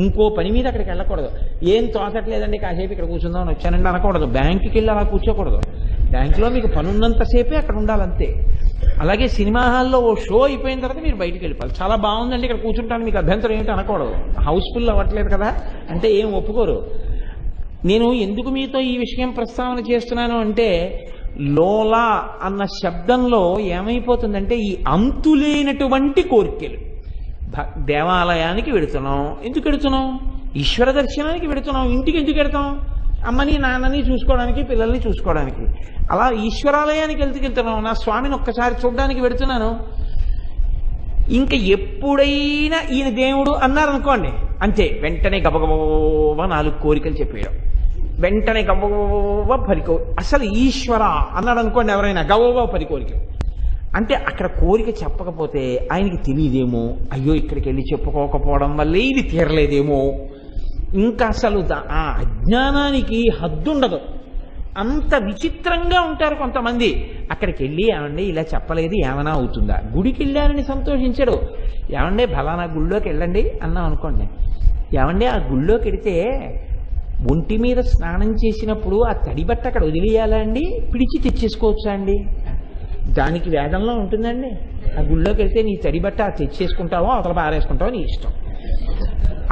ఇంకో పని మీద అక్కడికి వెళ్ళకూడదు. ఏం తోచట్లేదండి కాసేపు ఇక్కడ కూర్చుందామని వచ్చానండి అనకూడదు. బ్యాంకుకి వెళ్ళి అలా కూర్చోకూడదు. బ్యాంకులో మీకు పని ఉన్నంతసేపే అక్కడ ఉండాలంతే. అలాగే సినిమా హాల్లో ఓ షో అయిపోయిన తర్వాత మీరు బయటికి వెళ్ళిపోవాలి. చాలా బాగుందండి ఇక్కడ కూర్చుంటాను, మీకు అభ్యంతరం ఏంటి అనకూడదు. హౌస్ఫుల్ అవ్వట్లేదు కదా అంటే ఏం ఒప్పుకోరు. నేను ఎందుకు మీతో ఈ విషయం ప్రస్తావన చేస్తున్నాను అంటే, లోలా అన్న శబ్దంలో ఏమైపోతుందంటే ఈ అంతులేనటువంటి కోరికలు. దేవాలయానికి వెడుతున్నాం, ఎందుకు వెడుతున్నాం? ఈశ్వర దర్శనానికి వెడుతున్నాం. ఇంటికి ఎందుకు వెడతాం? అమ్మని నాన్నని చూసుకోవడానికి, పిల్లల్ని చూసుకోవడానికి. అలా ఈశ్వరాలయానికి వెళ్తున్నాం, నా స్వామిని ఒక్కసారి చూడడానికి వెడుతున్నాను. ఇంకా ఎప్పుడైనా ఈయన దేవుడు అన్నారనుకోండి, అంతే వెంటనే గబగబా 4 కోరికలు చెప్పేయడం, వెంటనే గబగబా 10 అసలు ఈశ్వర అన్నాడు అనుకోండి ఎవరైనా, గబగబా 10 కోరికలు. అంటే అక్కడ కోరిక చెప్పకపోతే ఆయనకి తెలియదేమో, అయ్యో ఇక్కడికి వెళ్ళి చెప్పుకోకపోవడం వల్లే ఇది తీరలేదేమో. ఇంకా అసలు ఆ అజ్ఞానానికి హద్దుండదు. అంత విచిత్రంగా ఉంటారు కొంతమంది. అక్కడికి వెళ్ళి ఏమండి ఇలా చెప్పలేదు ఏమైనా అవుతుందా? గుడికి వెళ్ళారని సంతోషించడు. ఏమండి ఫలానా గుళ్ళోకి వెళ్ళండి అన్నాం అనుకోండి, ఏమండి ఆ గుళ్ళోకి వెడితే ఒంటి మీద స్నానం చేసినప్పుడు ఆ తడి బట్ట అక్కడ వదిలేయాలా అండి, పిడిచి తెచ్చేసుకోవచ్చా అండి? దానికి వేదంలో ఉంటుందండి. ఆ గుళ్ళోకి వెళ్తే నీ తడి బట్ట తెచ్చేసుకుంటావో అవతల పారేసుకుంటావో నీ ఇష్టం.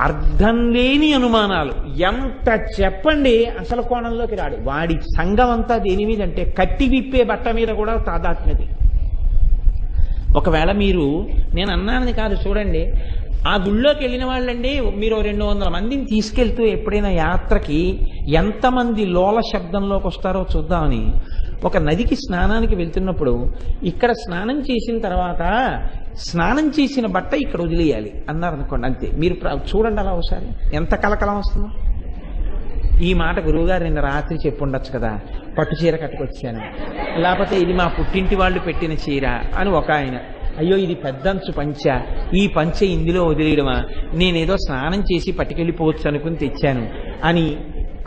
అర్థం లేని అనుమానాలు ఎంత చెప్పండి, అసలు కోణంలోకి రాడు. వాడి సంఘం అంతా దేని మీద అంటే కట్టి విప్పే బట్ట మీద కూడా తాదాత్మ్యది. ఒకవేళ మీరు నేను అన్నానని కాదు చూడండి, ఆ గుళ్ళోకి వెళ్ళిన వాళ్ళండి, మీరు 200 మందిని తీసుకెళ్తూ ఎప్పుడైనా యాత్రకి ఎంతమంది లోల శబ్దంలోకి వస్తారో చూద్దామని ఒక నదికి స్నానానికి వెళ్తున్నప్పుడు ఇక్కడ స్నానం చేసిన తర్వాత స్నానం చేసిన బట్ట ఇక్కడ వదిలేయాలి అన్నారనుకోండి, అంతే. మీరు చూడండి అలా ఒకసారి ఎంత కలకలం వస్తుందో. ఈ మాట గురువుగారు నిన్న రాత్రి చెప్పుండొచ్చు కదా, పట్టు చీర కట్టుకొచ్చాను, లేకపోతే ఇది మా పుట్టింటి వాళ్ళు పెట్టిన చీర అని ఒక ఆయన, అయ్యో ఇది పెద్దంచు పంచ, ఈ పంచ ఇందులో వదిలేయడమా, నేనేదో స్నానం చేసి పట్టుకెళ్ళిపోవచ్చు అనుకుని తెచ్చాను అని.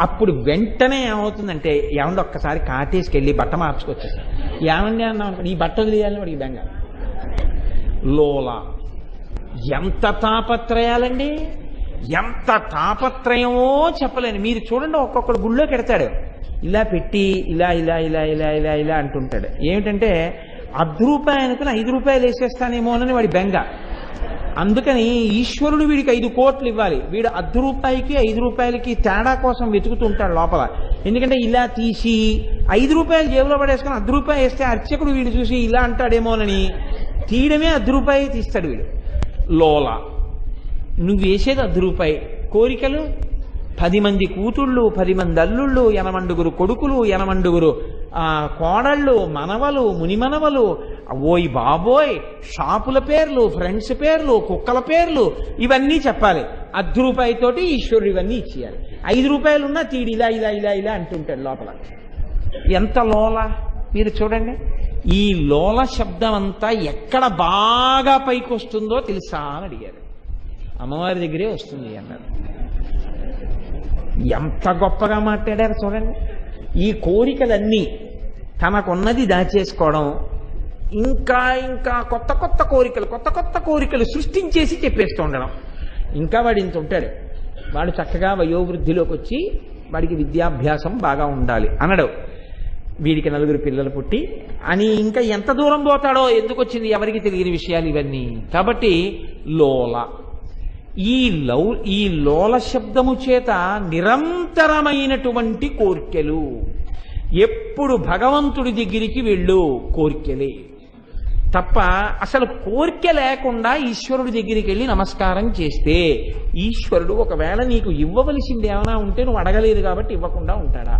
అప్పుడు వెంటనే ఏమవుతుందంటే, ఏమండి ఒక్కసారి కాటేసుకెళ్ళి బట్ట మార్చుకొచ్చేసాను, ఏమండి అన్నాం, ఈ బట్ట వదిలేయాలని వాడికి బెంగ. లోల ఎంత తాపత్రయాలండి, ఎంత తాపత్రయమో చెప్పలేను. మీరు చూడండి, ఒక్కొక్కడు గుళ్ళోకి ఎడతాడు, ఇలా పెట్టి ఇలా ఇలా ఇలా ఇలా ఇలా ఇలా అంటుంటాడు. ఏమిటంటే ₹10 అనుకుని ₹5 వేసేస్తానేమోనని వాడి బెంగ. అందుకని ఈశ్వరుడు వీడికి 5 కోట్లు ఇవ్వాలి, వీడు ₹10కి ₹5కి తేడా కోసం వెతుకుతుంటాడు లోపల. ఎందుకంటే ఇలా తీసి ₹5 జేబులో పడేసుకుని ₹10 వేస్తే అర్చకుడు వీడు చూసి ఇలా అంటాడేమోనని తీయడమే ₹10 తీస్తాడు వీడు. లోల నువ్వు వేసేది ₹10, కోరికలు 10 మంది కూతుళ్ళు, 10 మంది అల్లుళ్ళు, 80 కొడుకులు, 80 కోడళ్ళు, మనవలు, మునిమనవలు, ఓయ్ బాబోయ్, షాపుల పేర్లు, ఫ్రెండ్స్ పేర్లు, కుక్కల పేర్లు, ఇవన్నీ చెప్పాలి. ₹10 తోటి ఈశ్వరుడు ఇవన్నీ ఇచ్చేయాలి. ₹5 ఉన్నా తీడి ఇలా ఇలా ఇలా ఇలా అంటుంటాడు లోపల. ఎంత లోల మీరు చూడండి. ఈ లోల శబ్దం అంతా ఎక్కడ బాగా పైకి వస్తుందో తెలుసా అని అడిగారు. అమ్మవారి దగ్గరే వస్తుంది అన్నారు. ఎంత గొప్పగా మాట్లాడారు చూడండి. ఈ కోరికలన్నీ తనకున్నది దాచేసుకోవడం, ఇంకా ఇంకా కొత్త కొత్త కోరికలు సృష్టించేసి చెప్పేస్తూ ఉండడం. ఇంకా వాడు ఇంత ఉంటాడు, వాడు చక్కగా వయోవృద్ధిలోకి వచ్చి వాడికి విద్యాభ్యాసం బాగా ఉండాలి అనడు, వీడికి 4 పిల్లలు పుట్టి అని ఇంకా ఎంత దూరం పోతాడో, ఎందుకు వచ్చింది ఎవరికి తెలియని విషయాలు ఇవన్నీ. కాబట్టి లోల, ఈ లోల శబ్దము చేత నిరంతరమైనటువంటి కోర్కెలు. ఎప్పుడు భగవంతుడి దగ్గరికి వెళ్ళు కోర్కెలే తప్ప, అసలు కోర్కె లేకుండా ఈశ్వరుడి దగ్గరికి వెళ్ళి నమస్కారం చేస్తే ఈశ్వరుడు ఒకవేళ నీకు ఇవ్వవలసింది ఏమైనా ఉంటే నువ్వు అడగలేదు కాబట్టి ఇవ్వకుండా ఉంటాడా?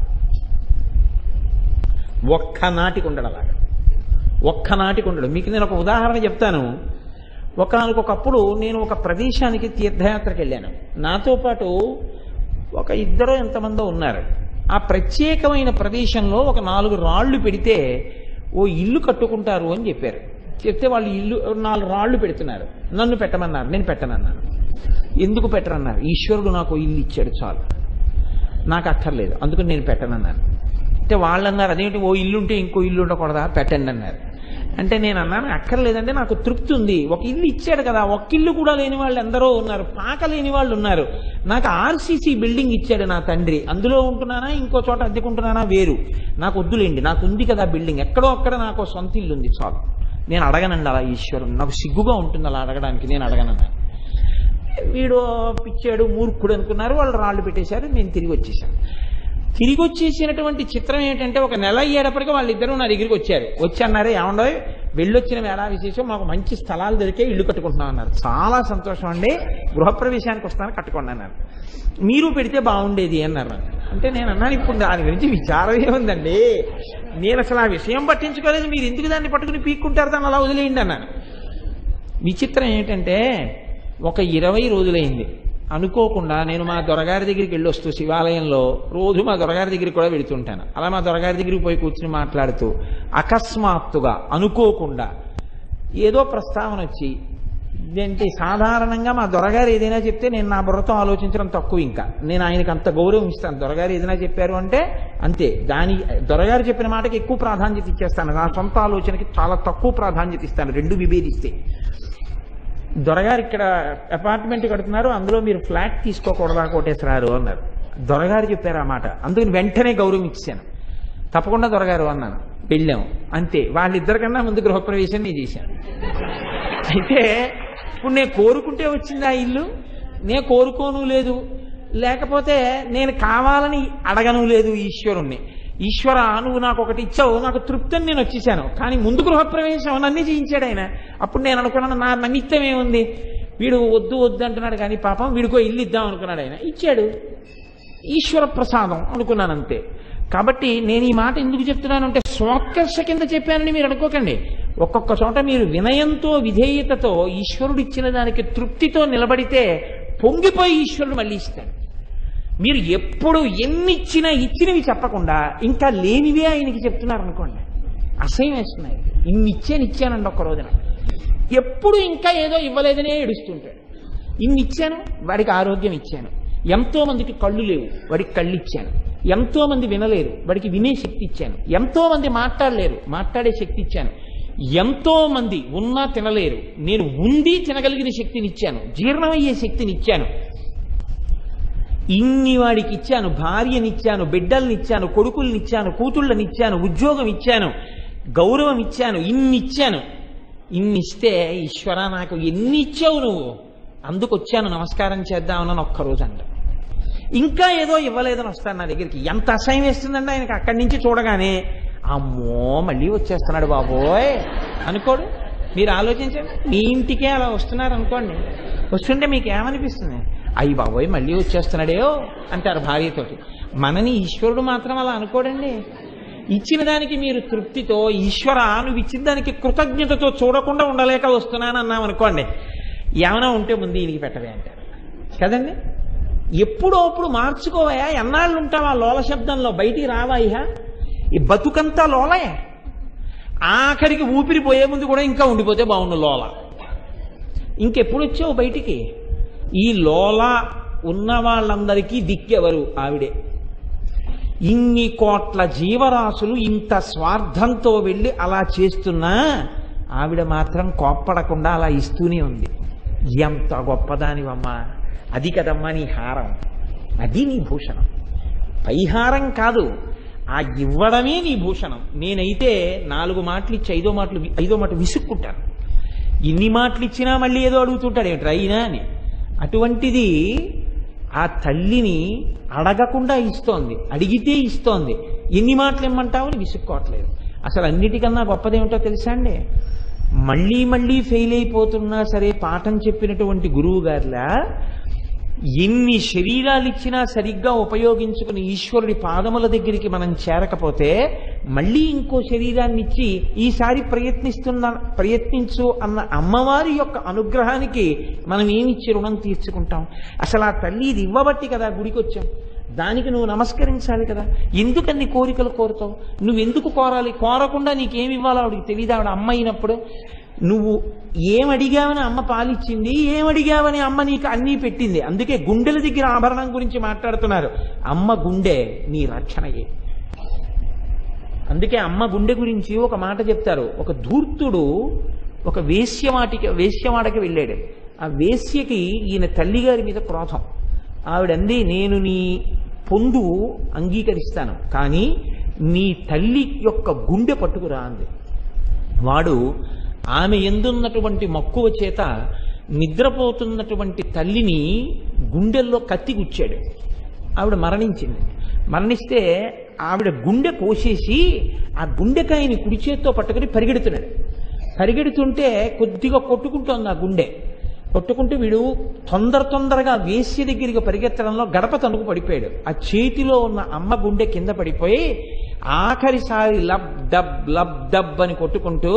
ఒక్కనాటికి ఉండడు అలాగా, ఒక్కనాటికి ఉండడు. మీకు నేను ఒక ఉదాహరణ చెప్తాను. ఒకనొకప్పుడు నేను ఒక ప్రదేశానికి తీర్థయాత్రకు వెళ్ళాను. నాతో పాటు ఒక 2 ఎంతమందో ఉన్నారు. ఆ ప్రత్యేకమైన ప్రదేశంలో ఒక 4 రాళ్లు పెడితే ఓ ఇల్లు కట్టుకుంటారు అని చెప్పారు. చెప్తే వాళ్ళు ఇల్లు 4 రాళ్లు పెడుతున్నారు, నన్ను పెట్టమన్నారు. నేను పెట్టనన్నాను. ఎందుకు పెట్టరన్నారు? ఈశ్వరుడు నాకు ఇల్లు ఇచ్చాడు చాలు, నాకు అక్కర్లేదు, అందుకని నేను పెట్టనన్నాను. అంటే వాళ్ళు అన్నారు, అదేంటి ఓ ఇల్లు ఉంటే ఇంకో ఇల్లు ఉండకూడదా, పెట్టండి అన్నారు. అంటే నేను అన్నాను, అక్కర్లేదంటే నాకు తృప్తి ఉంది, ఒక ఇల్లు ఇచ్చాడు కదా, ఒక ఇల్లు కూడా లేని వాళ్ళు ఎందరో ఉన్నారు, పాక లేని వాళ్ళు ఉన్నారు. నాకు ఆర్సీసీ బిల్డింగ్ ఇచ్చాడు నా తండ్రి, అందులో ఉంటున్నానా ఇంకో చోట అద్దెకుంటున్నానా వేరు, నాకు వద్దులేండి, నాకు ఉంది కదా బిల్డింగ్, ఎక్కడో అక్కడ నాకు సొంత ఇల్లు ఉంది చాలు, నేను అడగనండి అలా ఈశ్వరుని, నాకు సిగ్గుగా ఉంటుంది అలా అడగడానికి, నేను అడగనన్నాను. వీడు పిచ్చాడు మూర్ఖుడు అనుకున్నారు, వాళ్ళు రాళ్ళు పెట్టేశారు. నేను తిరిగి వచ్చేసాను. తిరిగి వచ్చేసినటువంటి చిత్రం ఏంటంటే, ఒక నెల అయ్యేటప్పటికీ వాళ్ళిద్దరూ నా దగ్గరికి వచ్చి అన్నారు, ఏమండో వెళ్ళొచ్చిన వేళ విశేషం, మాకు మంచి స్థలాలు దొరికే ఇల్లు కట్టుకుంటున్నాం అన్నారు. చాలా సంతోషం అండి, గృహప్రవేశానికి వస్తాను కట్టుకోండి అన్నారు. మీరు పెడితే బాగుండేది అన్నారు. అంటే నేను అన్నాను, ఇప్పుడు దాని గురించి విచారం ఏముందండి, నేను అసలు ఆ విషయం పట్టించుకోలేదు, మీరు ఎందుకు దాన్ని పట్టుకుని పీక్కుంటారు, దాన్ని అలా వదిలేయండి అన్నాను. విచిత్రం ఏంటంటే, ఒక 20 రోజులైంది అనుకోకుండా నేను మా దొరగారి దగ్గరికి వెళ్ళొస్తూ శివాలయంలో రోజు మా దొరగారి దగ్గరికి కూడా వెళుతుంటాను. అలా మా దొరగారి దగ్గరికి పోయి కూర్చుని మాట్లాడుతూ అకస్మాత్తుగా అనుకోకుండా ఏదో ప్రస్తావన వచ్చి, ఏంటి సాధారణంగా మా దొరగారు ఏదైనా చెప్తే నేను నా బుర్రతో ఆలోచించడం తక్కువ, ఇంకా నేను ఆయనకి అంత గౌరవం ఇస్తాను. దొరగారు ఏదైనా చెప్పారు అంటే అంతే, దొరగారు చెప్పిన మాటకి ఎక్కువ ప్రాధాన్యత ఇచ్చేస్తాను, నా సొంత ఆలోచనకి చాలా తక్కువ ప్రాధాన్యత ఇస్తాను, రెండు విభేదిస్తే. దొరగారు ఇక్కడ అపార్ట్మెంట్ కడుతున్నారు, అందులో మీరు ఫ్లాట్ తీసుకోకూడదా కోటేశ్వరారు అన్నారు. దొరగారు చెప్పారు ఆ మాట, అందుకని వెంటనే గౌరవం ఇచ్చాను. తప్పకుండా దొరగారు అన్నాను. వెళ్ళాము అంతే. వాళ్ళిద్దరికన్నా ముందు గృహప్రవేశం నేను చేశాను. అయితే ఇప్పుడు నేను కోరుకుంటే వచ్చింది ఆ ఇల్లు, నేను కోరుకోను లేదు, లేకపోతే నేను కావాలని అడగను లేదు ఈశ్వరుణ్ణి. ఈశ్వర నువ్వు నాకు ఒకటి ఇచ్చావు, నాకు తృప్తిని నేను వచ్చేసాను. కానీ ముందు గృహప్రవేశం నన్నే చేయించాడు ఆయన. అప్పుడు నేను అనుకున్నాను, నా నిమిత్తం ఏముంది, వీడు వద్దు వద్దు అంటున్నాడు కానీ పాపం వీడికో ఇల్లు ఇద్దాం అనుకున్నాడు, ఆయన ఇచ్చాడు. ఈశ్వర ప్రసాదం అనుకున్నాను అంతే. కాబట్టి నేను ఈ మాట ఎందుకు చెప్తున్నానంటే స్వోత్కర్ష కింద చెప్పానని మీరు అనుకోకండి. ఒక్కొక్క చోట మీరు వినయంతో విధేయతతో ఈశ్వరుడు ఇచ్చిన దానికి తృప్తితో నిలబడితే పొంగిపోయి ఈశ్వరుడు మళ్ళీ ఇస్తాడు. మీరు ఎప్పుడు ఎన్నిచ్చినా ఇచ్చినవి చెప్పకుండా ఇంకా లేనివే ఆయనకి చెప్తున్నారు అనుకోండి, అసహ్యం వేస్తున్నాయి. ఇచ్చానండి ఒక్క రోజున, ఎప్పుడు ఇంకా ఏదో ఇవ్వలేదనే ఏడుస్తుంటాడు. ఇచ్చాను, వాడికి ఆరోగ్యం ఇచ్చాను, ఎంతో మందికి కళ్ళు లేవు, వాడికి కళ్ళు ఇచ్చాను, ఎంతో మంది వినలేరు, వాడికి వినే శక్తి ఇచ్చాను, ఎంతో మంది మాట్లాడలేరు, మాట్లాడే శక్తి ఇచ్చాను, ఎంతో మంది ఉన్నా తినలేరు, నేను ఉండి తినగలిగిన శక్తిని ఇచ్చాను, జీర్ణమయ్యే శక్తిని ఇచ్చాను, ఇన్ని వాడికి ఇచ్చాను, భార్యనిచ్చాను, బిడ్డల్నిచ్చాను, కొడుకుల్నిచ్చాను, కూతుళ్ళనిచ్చాను, ఉద్యోగం ఇచ్చాను, గౌరవం ఇచ్చాను, ఇచ్చాను. ఇస్తే ఈశ్వర నాకు ఎన్ని ఇచ్చావు నువ్వు, అందుకొచ్చాను నమస్కారం చేద్దామని ఒక్కరోజు అంట. ఇంకా ఏదో ఇవ్వలేదని వస్తాను నా దగ్గరికి. ఎంత అసహ్యం వేస్తుందండి ఆయనకి. అక్కడి నుంచి చూడగానే అమ్మో మళ్ళీ వచ్చేస్తున్నాడు బాబోయ్ అనుకోడు. మీరు ఆలోచించండి, మీ ఇంటికే అలా వస్తున్నారు అనుకోండి, వస్తుంటే మీకు ఏమనిపిస్తుంది? అయ్యి బాబోయ్ మళ్ళీ వచ్చేస్తున్నాడేయో అంటారు భార్యతోటి. మనని ఈశ్వరుడు మాత్రం అలా అనుకోడండి. ఇచ్చిన దానికి మీరు తృప్తితో ఈశ్వర నువ్వు ఇచ్చిన దానికి కృతజ్ఞతతో చూడకుండా ఉండలేక వస్తున్నానన్నాం అనుకోండి, ఏమైనా ఉంటే ముందు ఈయనకి పెట్టవే అంటారు కదండి. ఎప్పుడో అప్పుడు మార్చుకోవయా, ఎన్నాళ్ళు ఉంటావా లోల శబ్దంలో, బయటికి రావాయిహా. ఈ బతుకంతా లోలయే, ఆఖరికి ఊపిరి పోయే ముందు కూడా ఇంకా ఉండిపోతే బాగుండు లోల. ఇంకెప్పుడు వచ్చావు బయటికి? ఈ లోల ఉన్న వాళ్ళందరికీ దిక్కెవరు? ఆవిడే. ఇన్ని కోట్ల జీవరాశులు ఇంత స్వార్థంతో వెళ్ళి అలా చేస్తున్నా ఆవిడ మాత్రం కోప్పడకుండా అలా ఇస్తూనే ఉంది. ఎంత గొప్పదానివమ్మా, అది కదమ్మా నీ హారం, అది నీ భూషణం. పైహారం కాదు, ఆ ఇవ్వడమే నీ భూషణం. నేనైతే 4 మాటలు ఇచ్చి ఐదో మాట విసుక్కుంటాను. ఇన్ని మాటలు ఇచ్చినా మళ్ళీ ఏదో అడుగుతుంటాడు ఏమిట్రా అయినా అని. అటువంటిది ఆ తల్లిని అడగకుండా ఇస్తోంది, అడిగితే ఇస్తోంది. ఎన్ని మాటలు ఇమ్మంటావు అని విసుక్కోవట్లేదు. అసలు అన్నిటికన్నా గొప్పదేమిటో తెలుసా అండి, మళ్ళీ మళ్ళీ ఫెయిల్ అయిపోతున్నా సరే పాఠం చెప్పినటువంటి గురువు గారిలా ఎన్ని శరీరాలు ఇచ్చినా సరిగ్గా ఉపయోగించుకుని ఈశ్వరుడి పాదముల దగ్గరికి మనం చేరకపోతే మళ్ళీ ఇంకో శరీరాన్ని ఇచ్చి ఈసారి ప్రయత్నించు అన్న అమ్మవారి యొక్క అనుగ్రహానికి మనం ఏమిచ్చి రుణం తీర్చుకుంటాం? అసలు ఆ తల్లి ఇది ఇవ్వబట్టి కదా గుడికి వచ్చాం, దానికి నువ్వు నమస్కరించాలి కదా. ఎందుకన్ని కోరికలు కోరుతావు? నువ్వెందుకు కోరాలి? కోరకుండా నీకేమి ఇవ్వాలో ఆవిడికి తెలియదు. ఆవిడ అమ్మ అయినప్పుడు నువ్వు ఏమడిగావని అమ్మ పాలిచ్చింది, ఏమడిగావని అమ్మ నీకు అన్నీ పెట్టింది. అందుకే గుండెల దగ్గర ఆభరణం గురించి మాట్లాడుతున్నారు. అమ్మ గుండె నీ రక్షణయే. అందుకే అమ్మ గుండె గురించి ఒక మాట చెప్తారు. ఒక ధూర్తుడు ఒక వేశ్యవాడకి వెళ్ళాడు. ఆ వేశ్యకి ఈయన తల్లిగారి మీద క్రోధం. ఆవిడంది, నేను నీ పొందు అంగీకరిస్తాను, కానీ నీ తల్లి యొక్క గుండె పట్టుకురా అంది. వాడు ఆమె ఎందున్నటువంటి మక్కువ చేత నిద్రపోతున్నటువంటి తల్లిని గుండెల్లో కత్తి గుచ్చాడు. ఆవిడ మరణించింది. మరణిస్తే ఆవిడ గుండె కోసేసి ఆ గుండెకాయని కుడి చేత్తో పట్టుకుని పరిగెడుతున్నాడు. పరిగెడుతుంటే కొద్దిగా కొట్టుకుంటోంది ఆ గుండె. కొట్టుకుంటూ వీడు తొందరగా వేశ్య దగ్గరికి పరిగెత్తడంలో గడప తణుకు పడిపోయాడు. ఆ చేతిలో ఉన్న అమ్మ గుండె కింద పడిపోయి ఆఖరిసారి లబ్ డబ్ అని కొట్టుకుంటూ,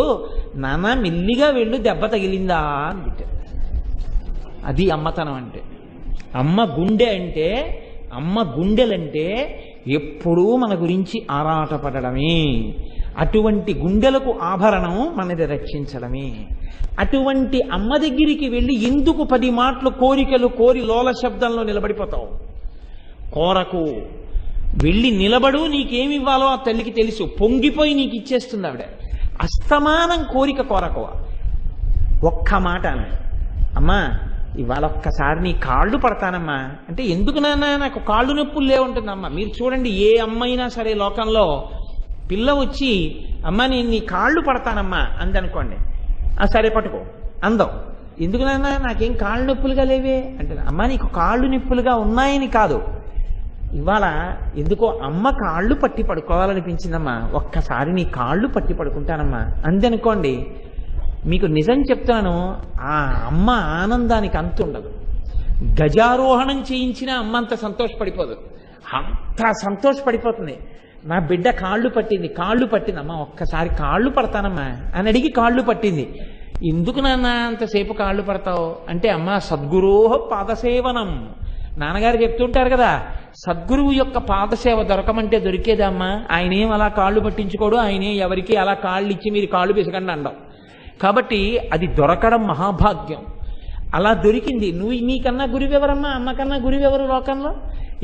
నాన్న మెల్లిగా వెళ్ళు దెబ్బ తగిలిందా అని తిట్టాడు. అది అమ్మతనం అంటే. అమ్మ గుండె అంటే, అమ్మ గుండెలంటే ఎప్పుడూ మన గురించి ఆరాటపడమే. అటువంటి గుండెలకు ఆభరణం మనది రక్షించడమే. అటువంటి అమ్మ దగ్గరికి వెళ్ళి ఎందుకు 10 మాటలు కోరికలు కోరి లోల శబ్దంలో నిలబడిపోతావు? కోరకు, వెళ్ళి నిలబడు. నీకేమి ఇవ్వాలో ఆ తల్లికి తెలుసు. పొంగిపోయి నీకు ఇచ్చేస్తుంది ఆవిడ. అస్తమానం కోరిక కోరకువ. ఒక్క మాట అన్నాడు, అమ్మా ఇవాళ ఒక్కసారి నీ కాళ్ళు పడతానమ్మా అంటే, ఎందుకు నాన్న నాకు కాళ్ళు నొప్పులు లేవుంటుందమ్మా. మీరు చూడండి, ఏ అమ్మైనా సరే లోకంలో పిల్ల వచ్చి అమ్మా నేను నీ కాళ్ళు పడతానమ్మా అందనుకోండి, సరే పట్టుకో అందం. ఎందుకు నాన్న నాకేం కాళ్ళు నొప్పులుగా లేవే అంటే, అమ్మా నీకు కాళ్ళు నొప్పులుగా ఉన్నాయని కాదు, ఇవాళ ఎందుకో అమ్మ కాళ్ళు పట్టి పడుకోవాలనిపించిందమ్మా, ఒక్కసారి నీ కాళ్ళు పట్టి పడుకుంటానమ్మా అందనుకోండి, మీకు నిజం చెప్తాను, ఆ అమ్మ ఆనందానికి అంతుండదు. గజారోహణం చేయించిన అమ్మ అంత సంతోషపడిపోదు, అంత సంతోషపడిపోతుంది. నా బిడ్డ కాళ్ళు పట్టింది అమ్మ ఒక్కసారి కాళ్ళు పడతానమ్మా అని అడిగి కాళ్ళు పట్టింది. ఎందుకు నాన్న అంతసేపు కాళ్ళు పడతావు అంటే, అమ్మ సద్గురోహ పాదసేవనం, నాన్నగారు చెప్తుంటారు కదా, సద్గురువు యొక్క పాదసేవ దొరకమంటే దొరికేదమ్మా. ఆయనేం అలా కాళ్ళు పట్టించుకోడు, ఆయనే ఎవరికి అలా కాళ్ళు ఇచ్చి మీరు కాళ్ళు పిసకండి అండం. కాబట్టి అది దొరకడం మహాభాగ్యం. అలా దొరికింది. నీకన్నా గురువెవరమ్మా, అమ్మకన్నా గురువెవరు లోకంలో?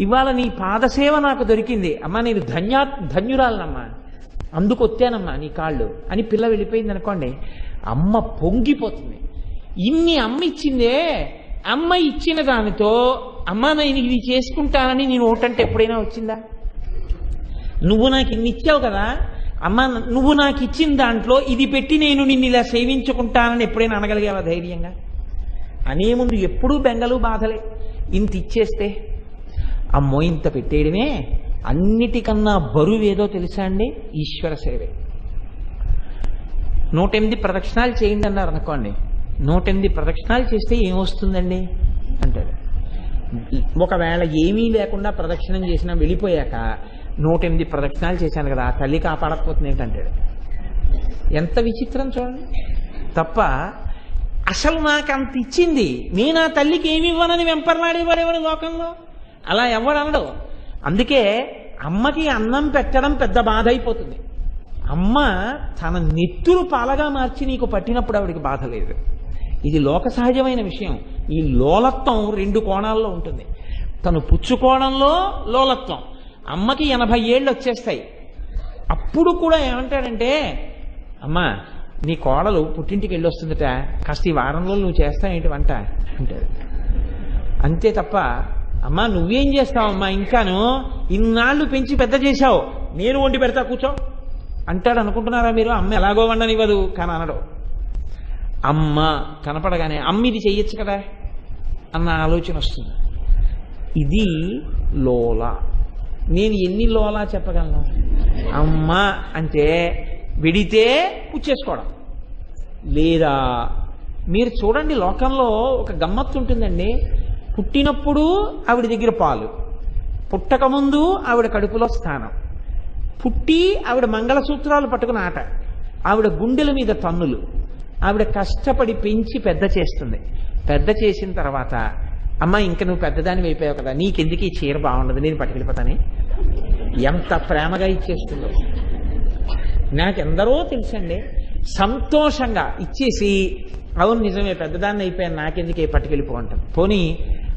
ఇవాళ నీ పాదసేవ నాకు దొరికింది అమ్మా, నేను ధన్యురాలనమ్మా, అందుకు వచ్చానమ్మా నీ కాళ్ళు అని పిల్ల వెళ్ళిపోయింది అనుకోండి, అమ్మ పొంగిపోతుంది. ఇన్ని అమ్మ ఇచ్చిందే, అమ్మ ఇచ్చిన దానితో అమ్మ నేను ఇది చేసుకుంటానని నేను ఓటంటే ఎప్పుడైనా వచ్చిందా? నువ్వు నాకు ఇన్ని ఇచ్చావు కదా అమ్మ, నువ్వు నాకు ఇచ్చిన దాంట్లో ఇది పెట్టి నేను నిన్ను ఇలా సేవించుకుంటానని ఎప్పుడైనా అనగలిగావా ధైర్యంగా? అనే ముందు ఎప్పుడూ బెంగలు బాధలే. ఇంత ఇచ్చేస్తే అమ్మో ఇంత పెట్టేయడమే. అన్నిటికన్నా బరువు ఏదో తెలుసా అండి? ఈశ్వర సేవే. 108 ప్రదక్షిణాలు చేయండి అన్నారు అనుకోండి, 108 ప్రదక్షిణాలు చేస్తే ఏమొస్తుందండి అంటాడు. ఒకవేళ ఏమీ లేకుండా ప్రదక్షిణం చేసినా వెళ్ళిపోయాక 108 ప్రదక్షిణాలు చేశాను కదా, తల్లి కాపాడకపోతుంది ఏంటంటాడు. ఎంత విచిత్రం చూడండి. తప్ప అసలు నాకు అంత ఇచ్చింది, నేను ఆ తల్లికి ఏమి ఇవ్వనని వెంపర్లాడేవాడేవాడు లోకంలో? అలా ఎవడు అనడు. అందుకే అమ్మకి అన్నం పెట్టడం పెద్ద బాధ అయిపోతుంది. అమ్మ తన నెత్తురు పాలగా మార్చి నీకు పట్టినప్పుడు ఆవిడికి బాధ లేదు. ఇది లోక సహజమైన విషయం. ఈ లోలత్వం 2 కోణాల్లో ఉంటుంది. తను పుచ్చుకోవడంలో లోలత్వం. అమ్మకి 80 ఏళ్ళు వచ్చేస్తాయి. అప్పుడు కూడా ఏమంటాడంటే, అమ్మా నీ కోడలు పుట్టింటికి వెళ్ళి వస్తుందట, కాస్త ఈ వారంలో నువ్వు చేస్తావేంటి వంట అంటాడు. అంతే తప్ప అమ్మా నువ్వేం చేస్తావమ్మా, ఇంకాను ఇన్నాళ్ళు పెంచి పెద్ద చేశావు, నేను వండి పెడతా కూర్చో అంటాడు. అనుకుంటున్నారా మీరు? అమ్మ ఎలాగో వండనివ్వదు కానీ అనడు. అమ్మ కనపడగానే అమ్మ ఇది చెయ్యొచ్చు కదా అన్న ఆలోచన వస్తుంది. ఇది లోల. నేను ఎన్ని లోలా చెప్పగలను? అమ్మ అంటే విడితే పుచ్చేసుకోవడం. లేదా మీరు చూడండి, లోకంలో ఒక గమ్మత్తు ఉంటుందండి. పుట్టినప్పుడు ఆవిడ దగ్గర పాలు, పుట్టకముందు ఆవిడ కడుపులో స్థానం, పుట్టి ఆవిడ మంగళసూత్రాలు పట్టుకుని ఆట, ఆవిడ గుండెల మీద తన్నులు, ఆవిడ కష్టపడి పెంచి పెద్ద చేస్తుంది. పెద్ద చేసిన తర్వాత అమ్మ ఇంక నువ్వు పెద్దదాని అయిపోయావు కదా, నీకెందుకు ఈ చీర బాగుండదు, నేను పట్టుకెళ్ళిపోతానే. ఎంత ప్రేమగా ఇచ్చేస్తుందో నాకెందరో తెలుసండి. సంతోషంగా ఇచ్చేసి, అవును నిజమే పెద్దదాన్ని అయిపోయాను, నాకెందుకు పట్టుకెళ్ళిపో అంటాను. పోనీ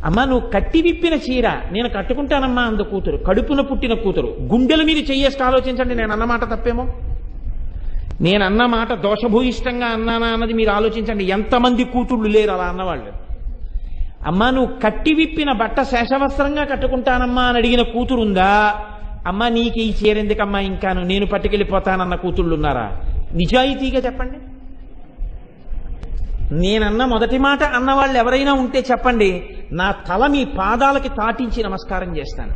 అమ్మ నువ్వు కట్టి విప్పిన చీర నేను కట్టుకుంటానమ్మా అందు కూతురు, కడుపున పుట్టిన కూతురు, గుండెల మీద చెయ్యేసి ఆలోచించండి. నేను అన్నమాట తప్పేమో, నేను అన్న మాట దోషభూయిష్టంగా అన్నానా అన్నది మీరు ఆలోచించండి. ఎంతమంది కూతుళ్ళు లేరు అలా అన్నవాళ్ళు. అమ్మ నువ్వు కట్టి విప్పిన బట్ట శేషవస్త్రంగా కట్టుకుంటానమ్మా అని అడిగిన కూతురుందా? అమ్మ నీకు ఈ చీర ఎందుకమ్మా ఇంకాను, నేను పట్టుకెళ్ళిపోతానన్న కూతుళ్ళు ఉన్నారా? నిజాయితీగా చెప్పండి. నేనన్న మొదటి మాట అన్నవాళ్ళు ఎవరైనా ఉంటే చెప్పండి, నా తల మీ పాదాలకి తాటించి నమస్కారం చేస్తాను.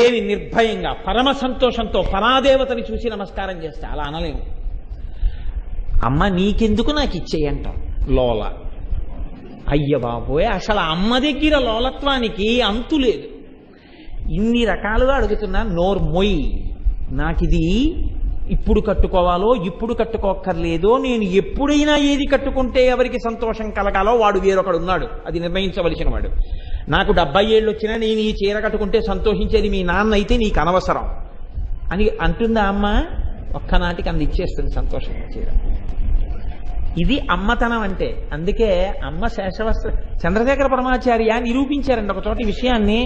ఏమి నిర్భయంగా పరమ సంతోషంతో పరాదేవతని చూసి నమస్కారం చేస్తా. అలా అనలేము. అమ్మ నీకెందుకు నాకు ఇచ్చేయంటాం. లోల. అయ్య బాబోయ్, అసలు అమ్మ దగ్గర లోలత్వానికి అంతు లేదు. ఇన్ని రకాలుగా అడుగుతున్నా, నోరు మొయ్యి. నాకిది ఇప్పుడు కట్టుకోవాలో ఇప్పుడు కట్టుకోక్కర్లేదో, నేను ఎప్పుడైనా ఏది కట్టుకుంటే ఎవరికి సంతోషం కలగాలో వాడు వేరొకడు ఉన్నాడు, అది నిర్ణయించవలసిన వాడు. నాకు 70 ఏళ్ళు వచ్చినా నేను ఈ చీర కట్టుకుంటే సంతోషించేది మీ నాన్న అయితే నీకు అనవసరం అని అంటుందా అమ్మ? ఒక్కనాటికి అంది ఇచ్చేస్తుంది సంతోషంగా చీర. ఇది అమ్మతనం అంటే. అందుకే అమ్మ శేషవస్త్ర చంద్రశేఖర పరమాచార్య నిరూపించారండి ఒక చోటి విషయాన్ని.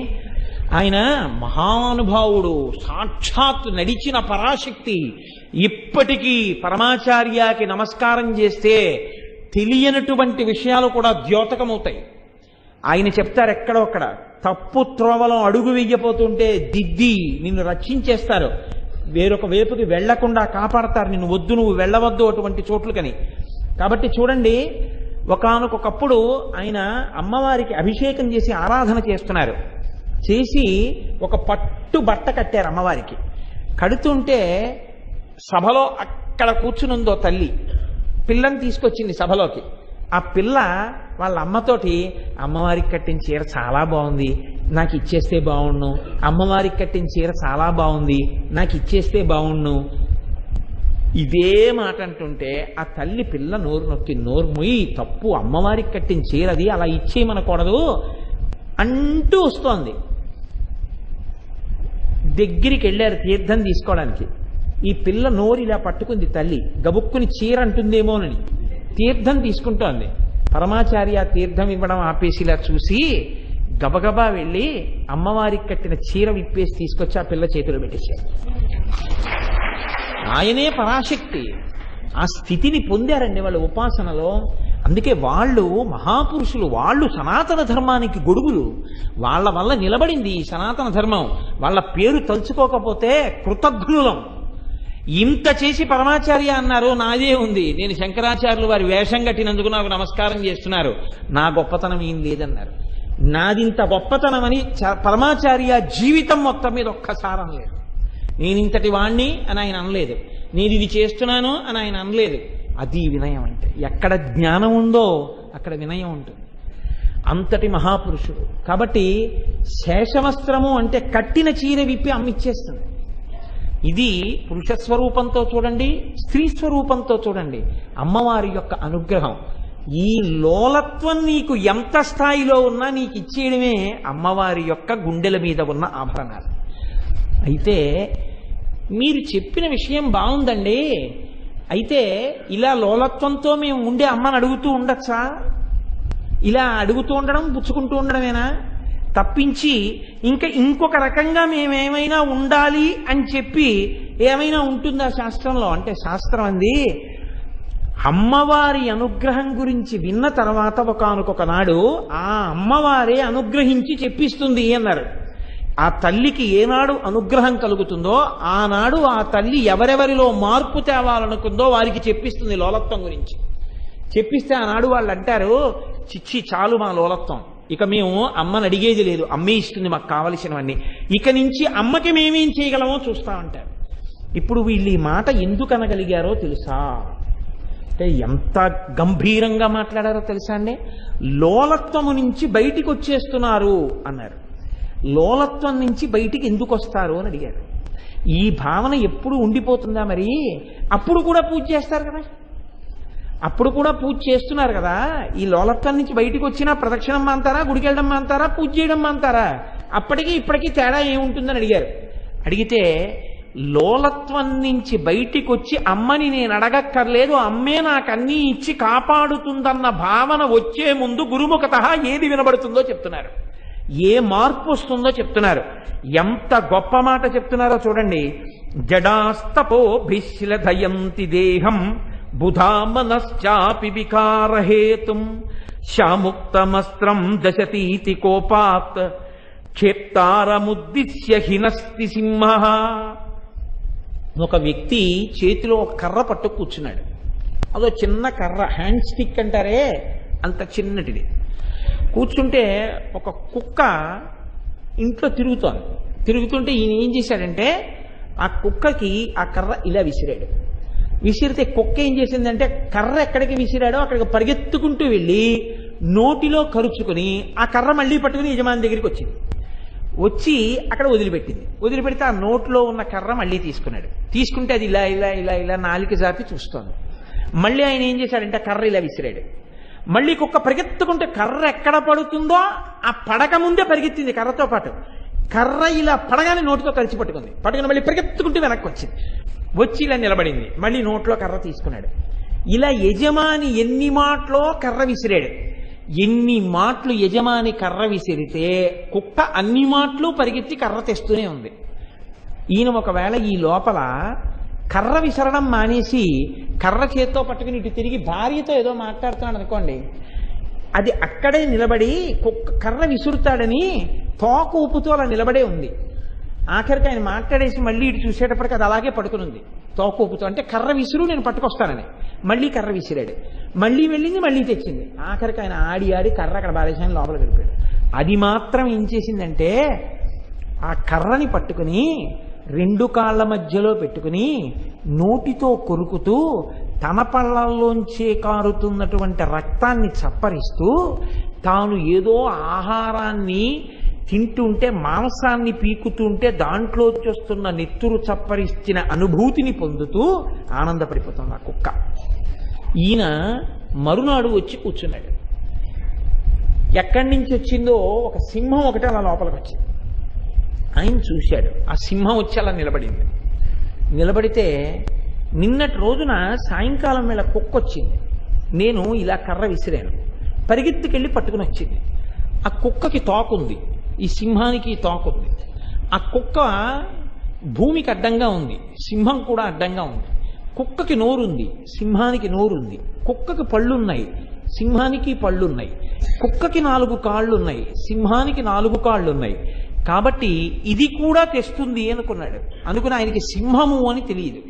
ఆయన మహానుభావుడు, సాక్షాత్ నడిచిన పరాశక్తి. ఇప్పటికీ పరమాచార్యకి నమస్కారం చేస్తే తెలియనటువంటి విషయాలు కూడా ద్యోతకమవుతాయి. ఆయన చెప్తారు ఎక్కడో అక్కడ తప్పు త్రోవలో అడుగు వెయ్యపోతుంటే దిద్ది నిన్ను రక్షించేస్తారు, వేరొక వైపుకి వెళ్లకుండా కాపాడతారు, నిన్ను వద్దు నువ్వు వెళ్ళవద్దు అటువంటి చోట్లకని. కాబట్టి చూడండి, ఒకానొకప్పుడు ఆయన అమ్మవారికి అభిషేకం చేసి ఆరాధన చేస్తున్నారు. చేసి ఒక పట్టు బట్ట కట్టారు అమ్మవారికి. కడుతుంటే సభలో అక్కడ కూర్చునుందో తల్లి, పిల్లని తీసుకొచ్చింది సభలోకి. ఆ పిల్ల వాళ్ళ అమ్మతోటి అమ్మవారికి కట్టిన చీర చాలా బాగుంది, నాకు ఇచ్చేస్తే బాగుండు, అమ్మవారికి కట్టిన చీర చాలా బాగుంది, నాకు ఇచ్చేస్తే బాగుండు, ఇదే మాట అంటుంటే ఆ తల్లి పిల్ల నోరు నొక్కి, నోరు మొయ్యి, తప్పు, అమ్మవారికి కట్టిన చీరది, అలా ఇచ్చేయమనకూడదు అంటూ వస్తోంది. దగ్గరికి వెళ్ళారు తీర్థం తీసుకోవడానికి. ఈ పిల్ల నోరు ఇలా పట్టుకుంది తల్లి, గబుక్కుని చీర అంటుందేమోనని తీర్థం తీసుకుంటోంది. పరమాచార్య తీర్థం ఇవ్వడం ఆపేసి ఇలా చూసి గబగబా వెళ్ళి అమ్మవారికి కట్టిన చీర విప్పేసి తీసుకొచ్చి ఆ పిల్ల చేతిలో పెట్టేశారు. ఆయనే పరాశక్తి. ఆ స్థితిని పొందారండి వాళ్ళు ఉపాసనలో. అందుకే వాళ్ళు మహాపురుషులు, వాళ్ళు సనాతన ధర్మానికి గొడుగులు. వాళ్ళ వల్ల నిలబడింది ఈ సనాతన ధర్మం. వాళ్ళ పేరు తలుచుకోకపోతే కృతజ్ఞులం. ఇంత చేసి పరమాచార్య అన్నారు, నాదే ఉంది, నేను శంకరాచార్యులు వారి వేషం కట్టినందుకు నాకు నమస్కారం చేస్తున్నారు, నా గొప్పతనం ఏం లేదన్నారు. నాదింత గొప్పతనమని పరమాచార్య జీవితం మొత్తం మీద ఒక్కసారం లేదు. నేను ఇంతటి వాణ్ణి అని ఆయన అనలేదు, నేను ఇది చేస్తున్నాను అని ఆయన అనలేదు. అది వినయం అంటే. ఎక్కడ జ్ఞానం ఉందో అక్కడ వినయం ఉంటుంది. అంతటి మహాపురుషుడు. కాబట్టి శేషవస్త్రము అంటే కట్టిన చీర విప్పి అమ్మిచ్చేస్తుంది. ఇది పురుష స్వరూపంతో చూడండి, స్త్రీ స్వరూపంతో చూడండి, అమ్మవారి యొక్క అనుగ్రహం. ఈ లోలత్వం నీకు ఎంత స్థాయిలో ఉన్నా నీకు ఇచ్చేయడమే అమ్మవారి యొక్క గుండెల మీద ఉన్న ఆభరణాలు. అయితే మీరు చెప్పిన విషయం బాగుందండి, అయితే ఇలా లోలత్వంతో మేము ఉండే అమ్మని అడుగుతూ ఉండొచ్చా? ఇలా అడుగుతూ ఉండడం, పుచ్చుకుంటూ ఉండడమేనా తప్పించి ఇంకా ఇంకొక రకంగా మేమేమైనా ఉండాలి అని చెప్పి ఏమైనా ఉంటుందా శాస్త్రంలో? అంటే శాస్త్రం అంది, అమ్మవారి అనుగ్రహం గురించి విన్న తర్వాత ఒకానొక నాడు ఆ అమ్మవారే అనుగ్రహించి చెప్పిస్తుంది అన్నారు. ఆ తల్లికి ఏనాడు అనుగ్రహం కలుగుతుందో ఆనాడు ఆ తల్లి ఎవరెవరిలో మార్పు తేవాలనుకుందో వారికి చెప్పిస్తుంది లోలత్వం గురించి. చెప్పిస్తే ఆనాడు వాళ్ళు అంటారు, చిచ్చి చాలు మా లోలత్వం, ఇక మేము అమ్మని అడిగేది లేదు, అమ్మే ఇస్తుంది మాకు కావలసినవన్నీ, ఇక నుంచి అమ్మకి మేమేం చేయగలమో చూస్తామంటారు. ఇప్పుడు వీళ్ళు ఈ మాట ఎందుకు అనగలిగారో తెలుసా? అంటే ఎంత గంభీరంగా మాట్లాడారో తెలుసా అండి? లోలత్వము నుంచి బయటికి వచ్చేస్తున్నారు అన్నారు. లోలత్వం నుంచి బయటికి ఎందుకు వస్తారు అని అడిగారు. ఈ భావన ఎప్పుడు ఉండిపోతుందా? మరి అప్పుడు కూడా పూజ చేస్తారు కదా, అప్పుడు కూడా పూజ చేస్తున్నారు కదా. ఈ లోలత్వం నుంచి బయటికి వచ్చినా ప్రదక్షిణం అంటారా, గుడికి వెళ్ళడం అంటారా, పూజ చేయడం అంటారా? అప్పటికి ఇప్పటికీ తేడా ఏముంటుందని అడిగారు. అడిగితే లోలత్వం నుంచి బయటికి వచ్చి అమ్మని నేను అడగక్కర్లేదు, అమ్మే నాకు అన్నీ ఇచ్చి కాపాడుతుందన్న భావన వచ్చే ముందు గురుముఖతః ఏది వినబడుతుందో చెప్తున్నారు, ఏ మార్పు వస్తుందో చెప్తున్నారు. ఎంత గొప్ప మాట చెప్తున్నారో చూడండి. జడాస్తపోభిశ్లధయంతి దేహం బుధా మనశ్చాపి వికారహేతుం శాముక్తమస్త్రం దశతీతి కోపాత్ క్షేప్తారముద్దిశ్య హినస్తి సింహ. ఒక వ్యక్తి చేతిలో ఒక కర్ర పట్టు కూర్చున్నాడు. అదో చిన్న కర్ర, హ్యాండ్ స్టిక్ అంటారే అంత చిన్నటిది. కూర్చుంటే ఒక కుక్క ఇంట్లో తిరుగుతుంటే ఈయన ఏం చేశాడంటే ఆ కుక్కకి ఆ కర్ర ఇలా విసిరాడు. విసిరితే కుక్క ఏం చేసిందంటే కర్ర ఎక్కడికి విసిరాడో అక్కడికి పరిగెత్తుకుంటూ వెళ్ళి నోటిలో కరుచుకుని ఆ కర్ర మళ్ళీ పట్టుకుని యజమాని దగ్గరికి వచ్చింది. వచ్చి అక్కడ వదిలిపెట్టింది. వదిలిపెడితే ఆ నోట్లో ఉన్న కర్ర మళ్ళీ తీసుకున్నాడు. తీసుకుంటే అది ఇలా ఇలా ఇలా ఇలా నాలిక జాపి చూస్తోంది. మళ్ళీ ఆయన ఏం చేశాడంటే కర్ర ఇలా విసిరాడు. మళ్ళీ కుక్క పరిగెత్తుకుంటే కర్ర ఎక్కడ పడుతుందో ఆ పడక ముందే పరిగెత్తింది కర్రతో పాటు. కర్ర ఇలా పడగానే నోటితో కలిసి పట్టుకుని మళ్ళీ పరిగెత్తుకుంటూ వెనక్కి వచ్చింది. వచ్చి ఇలా నిలబడింది. మళ్ళీ నోట్లో కర్ర తీసుకున్నాడు. ఇలా యజమాని ఎన్ని మాటలో కర్ర విసిరాడు. ఎన్ని మాటలు యజమాని కర్ర విసిరితే కుక్క అన్ని మాటలు పరిగెత్తి కర్ర తెస్తూనే ఉంది. ఈయన ఒకవేళ ఈ లోపల కర్ర విసరడం మానేసి కర్ర చేత్తో పట్టుకుని ఇటు తిరిగి భార్యతో ఏదో మాట్లాడుతున్నాడు అనుకోండి, అది అక్కడే నిలబడి కుక్క కర్ర విసురుతాడని తోక ఊపుతూ అలా నిలబడే ఉంది. ఆఖరికి ఆయన మాట్లాడేసి మళ్ళీ ఇటు చూసేటప్పటికి అది అలాగే పడుకుని ఉంది తోక ఊపుతూ. అంటే కర్ర విసురు, నేను పట్టుకొస్తానని. మళ్ళీ కర్ర విసిరాడు. మళ్ళీ వెళ్ళింది, మళ్ళీ తెచ్చింది. ఆఖరికి ఆయన ఆడి కర్ర అక్కడ బాలేశాన్ని లోపల గడిపాడు. అది మాత్రం ఏం చేసిందంటే ఆ కర్రని పట్టుకుని రెండు కాళ్ళ మధ్యలో పెట్టుకుని నోటితో కొరుకుతూ తన పళ్ళల్లోంచే కారుతున్నటువంటి రక్తాన్ని చప్పరిస్తూ తాను ఏదో ఆహారాన్ని తింటుంటే, మాంసాన్ని పీకుతుంటే దాంట్లో వస్తున్న నెత్తురు చప్పరిస్తున్న అనుభూతిని పొందుతూ ఆనందపడిపోతుంది ఆ కుక్క. ఈయన మరునాడు వచ్చి కూర్చున్నాడు. ఎక్కడి నుంచి వచ్చిందో ఒక సింహం ఒకటి అలా లోపలికి వచ్చింది. ఆయన చూశాడు, ఆ సింహం వచ్చి అలా నిలబడింది. నిలబడితే నిన్నటి రోజున సాయంకాలం వేళ కుక్క వచ్చింది. నేను ఇలా కర్ర విసిరాను, పరిగెత్తుకెళ్ళి పట్టుకుని వచ్చింది. ఆ కుక్కకి తోకుంది, ఈ సింహానికి తోకుంది. ఆ కుక్క భూమికి అడ్డంగా ఉంది, సింహం కూడా అడ్డంగా ఉంది. కుక్కకి నోరుంది, సింహానికి నోరుంది. కుక్కకి పళ్ళున్నాయి, సింహానికి పళ్ళున్నాయి. కుక్కకి 4 కాళ్ళున్నాయి, సింహానికి 4 కాళ్ళున్నాయి. కాబట్టి ఇది కూడా తెస్తుంది అనుకున్నాడు. అనుకుని ఆయనకి సింహము అని తెలియదు.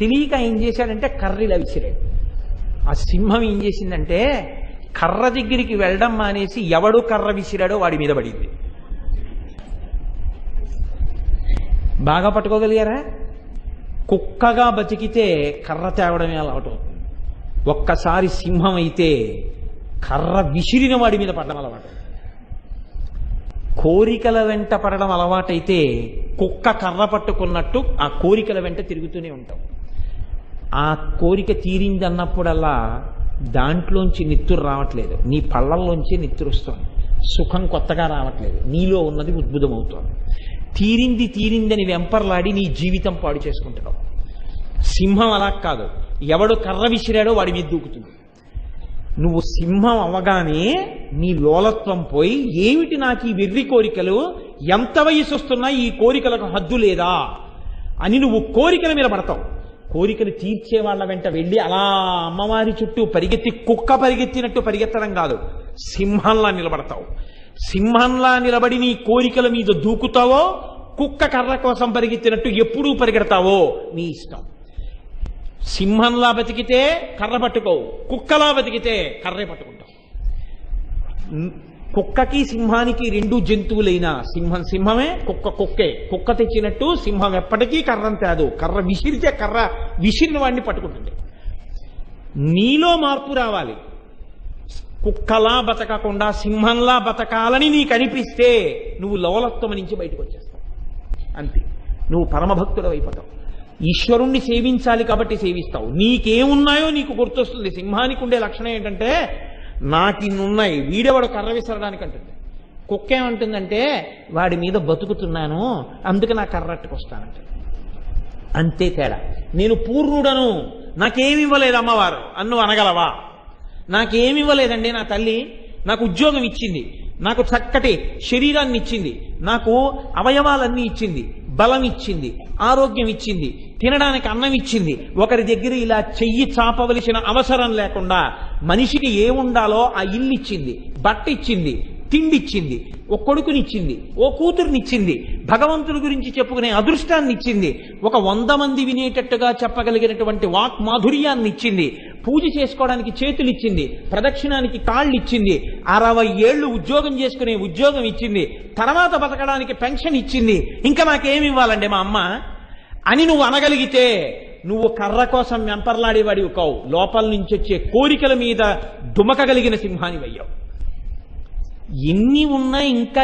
తెలియక ఏం చేశాడంటే కర్రీలా విసిరాడు. ఆ సింహం ఏం చేసిందంటే కర్ర దగ్గరికి వెళ్ళడం మానేసి ఎవడు కర్ర విసిరాడో వాడి మీద పడింది. బాగా పట్టుకోగలిగారా? కుక్కగా బతికితే కర్ర తేవడమే అలవాటు అవుతుంది. ఒక్కసారి సింహం అయితే కర్ర విసిరిన వాడి మీద పడడం అలవాటు. కోరికల వెంట పడడం అలవాటైతే కుక్క కర్ర పట్టుకున్నట్టు ఆ కోరికల వెంట తిరుగుతూనే ఉంటాం. ఆ కోరిక తీరిందన్నప్పుడల్లా దాంట్లోంచి నిత్తురు రావట్లేదు, నీ పళ్ళల్లోంచి నిత్తురు వస్తుంది. సుఖం కొత్తగా రావట్లేదు, నీలో ఉన్నది ఉద్భుతమవుతోంది. తీరిందని వెంపర్లాడి నీ జీవితం పాడు చేసుకుంటున్నావు. సింహం అలా కాదు, ఎవడు కర్ర విసిరాడో వాడి మీద దూకుతుంది. నువ్వు సింహం అవ్వగానే నీ లోలత్వం పోయి, ఏమిటి నాకు ఈ వెర్రి కోరికలు, ఎంత వయసు వస్తున్నా ఈ కోరికలకు హద్దు లేదా అని నువ్వు కోరికల మీద పడతావు. కోరికలు తీర్చే వాళ్ళ వెంట వెళ్ళి అలా అమ్మవారి చుట్టూ పరిగెత్తి కుక్క పరిగెత్తినట్టు పరిగెత్తడం కాదు, సింహంలా నిలబడతావు. సింహంలా నిలబడి నీ కోరికల మీద దూకుతావో, కుక్క కర్ర కోసం పరిగెత్తినట్టు ఎప్పుడూ పరిగెడతావో నీ ఇష్టం. సింహంలా బతికితే కర్ర పట్టుకోవు, కుక్కలా బతికితే కర్రే పట్టుకుంటావు. కుక్కకి సింహానికి 2 జంతువులైనా సింహం సింహమే, కుక్క కుక్కే. కుక్క తెచ్చినట్టు సింహం ఎప్పటికీ కర్రం తేదు, కర్ర విసిరితే కర్ర విసిరిన వాడిని పట్టుకుంటుంది. నీలో మార్పు రావాలి. కుక్కలా బతకకుండా సింహంలా బతకాలని నీకు అనిపిస్తే నువ్వు లోలత్వం నుంచి బయటకు వచ్చేస్తావు. అంతే, నువ్వు పరమభక్తుడు అయిపోతావు. ఈశ్వరుణ్ణి సేవించాలి కాబట్టి సేవిస్తావు. నీకేమున్నాయో నీకు గుర్తొస్తుంది. సింహానికి ఉండే లక్షణం ఏంటంటే నాకు ఇన్నున్నాయి, వీడెవడు కర్ర విసరడానికి అంటుంది. కుక్క ఏమంటుందంటే వాడి మీద బతుకుతున్నాను అందుకే నా కర్రట్టుకొస్తానంట. అంతే తేడా. నేను పూర్ణుడను, నాకేమివ్వలేదు అమ్మవారు అన్ను అనగలవా? నాకేమివ్వలేదండి నా తల్లి, నాకు ఉద్యోగం ఇచ్చింది, నాకు చక్కటి శరీరాన్ని ఇచ్చింది, నాకు అవయవాలన్నీ ఇచ్చింది, బలం ఇచ్చింది, ఆరోగ్యం ఇచ్చింది, తినడానికి అన్నం ఇచ్చింది. ఒకరి దగ్గర ఇలా చెయ్యి చాపవలసిన అవసరం లేకుండా మనిషికి ఏముండాలో ఆ ఇల్లు ఇచ్చింది, బట్ట ఇచ్చింది, తిండి ఇచ్చింది, ఓ కొడుకునిచ్చింది, ఓ కూతురునిచ్చింది, భగవంతుడి గురించి చెప్పుకునే అదృష్టాన్ని ఇచ్చింది, ఒక 100 మంది వినేటట్టుగా చెప్పగలిగినటువంటి వాక్ మాధుర్యాన్ని ఇచ్చింది, పూజ చేసుకోవడానికి చేతులు ఇచ్చింది, ప్రదక్షిణానికి కాళ్ళు ఇచ్చింది, 60 ఏళ్లు ఉద్యోగం చేసుకునే ఉద్యోగం ఇచ్చింది, తర్వాత బతకడానికి పెన్షన్ ఇచ్చింది. ఇంకా నాకేమి ఇవ్వాలండి మా అమ్మ అని నువ్వు అనగలిగితే నువ్వు కర్ర కోసం వెంపర్లాడేవాడివి కావు, లోపల నుంచి వచ్చే కోరికల మీద దుమకగలిగిన సింహాని అయ్యావు. ఎన్ని ఉన్నా ఇంకా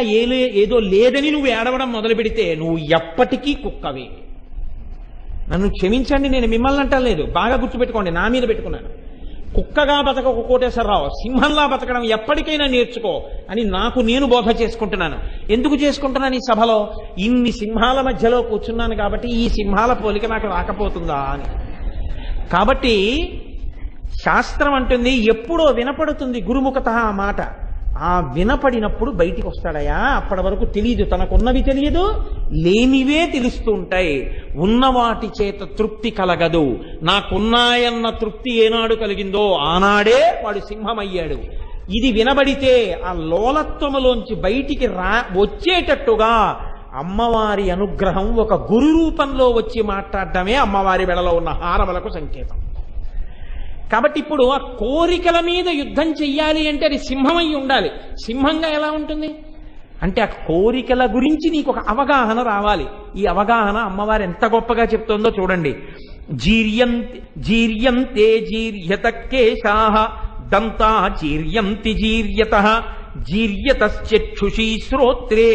ఏదో లేదని నువ్వు ఏడవడం మొదలు పెడితే నువ్వు ఎప్పటికీ కుక్కవే. నన్ను క్షమించండి, నేను మిమ్మల్ని అంటలేదు, బాగా గుర్తుపెట్టుకోండి, నా మీద పెట్టుకున్నాను. కుక్కగా బతక కోటేశ్వరరావు, సింహంలా బతకడం ఎప్పటికైనా నేర్చుకో అని నాకు నేను బోధ చేసుకుంటున్నాను. ఎందుకు చేసుకుంటున్నాను? ఈ సభలో ఇన్ని సింహాల మధ్యలో కూర్చున్నాను కాబట్టి ఈ సింహాల పోలిక నాకు రాకపోతుందా అని. కాబట్టి శాస్త్రం అంటుంది ఎప్పుడో వినపడుతుంది గురుముఖత ఆ మాట, ఆ వినపడినప్పుడు బయటికి వస్తాడయా. అప్పటి వరకు తెలియదు, తనకున్నవి తెలియదు, లేనివే తెలుస్తూ ఉంటాయి. ఉన్నవాటి చేత తృప్తి కలగదు. నాకున్నాయన్న తృప్తి ఏనాడు కలిగిందో ఆనాడే వాడు సింహమయ్యాడు. ఇది వినబడితే ఆ లోలత్వములోంచి బయటికి వచ్చేటట్టుగా అమ్మవారి అనుగ్రహం ఒక గురు రూపంలో వచ్చి మాట్లాడటమే అమ్మవారి వెడలో ఉన్న హారములకు సంకేతం. కాబట్టి ఇప్పుడు ఆ కోరికల మీద యుద్ధం చెయ్యాలి అంటే అది సింహమై ఉండాలి. సింహంగా ఎలా ఉంటుంది అంటే ఆ కోరికల గురించి నీకు ఒక అవగాహన రావాలి. ఈ అవగాహన అమ్మవారు ఎంత గొప్పగా చెప్తోందో చూడండి. జీర్యంతే జీర్యత కేశాః దంతా జీర్యంతి జీర్యతః జీర్యతశ్చక్షుషీ శ్రోత్రే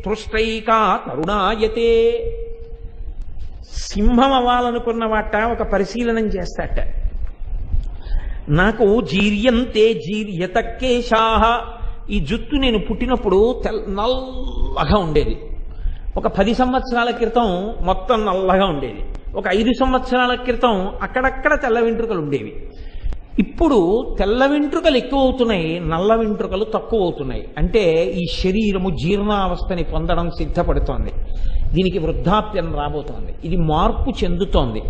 తృష్టైకా తరుణాయతే. సింహం అవ్వాలనుకున్న వాట ఒక పరిశీలనం చేస్తాట. నాకు జీర్యంతే జీర్యత కేశాః, ఈ జుట్టు నేను పుట్టినప్పుడు నల్లగా ఉండేది. ఒక 10 సంవత్సరాల క్రితం మొత్తం నల్లగా ఉండేది. ఒక 5 సంవత్సరాల క్రితం అక్కడక్కడ తెల్ల వెంట్రుకలు ఉండేవి. ఇప్పుడు తెల్ల వెంట్రుకలు ఎక్కువ అవుతున్నాయి, నల్ల వెంట్రుకలు తక్కువ అవుతున్నాయి. అంటే ఈ శరీరము జీర్ణావస్థని పొందడం సిద్ధపడుతోంది. దీనికి వృద్ధాప్యం రాబోతోంది. ఇది మార్పు చెందుతోంది.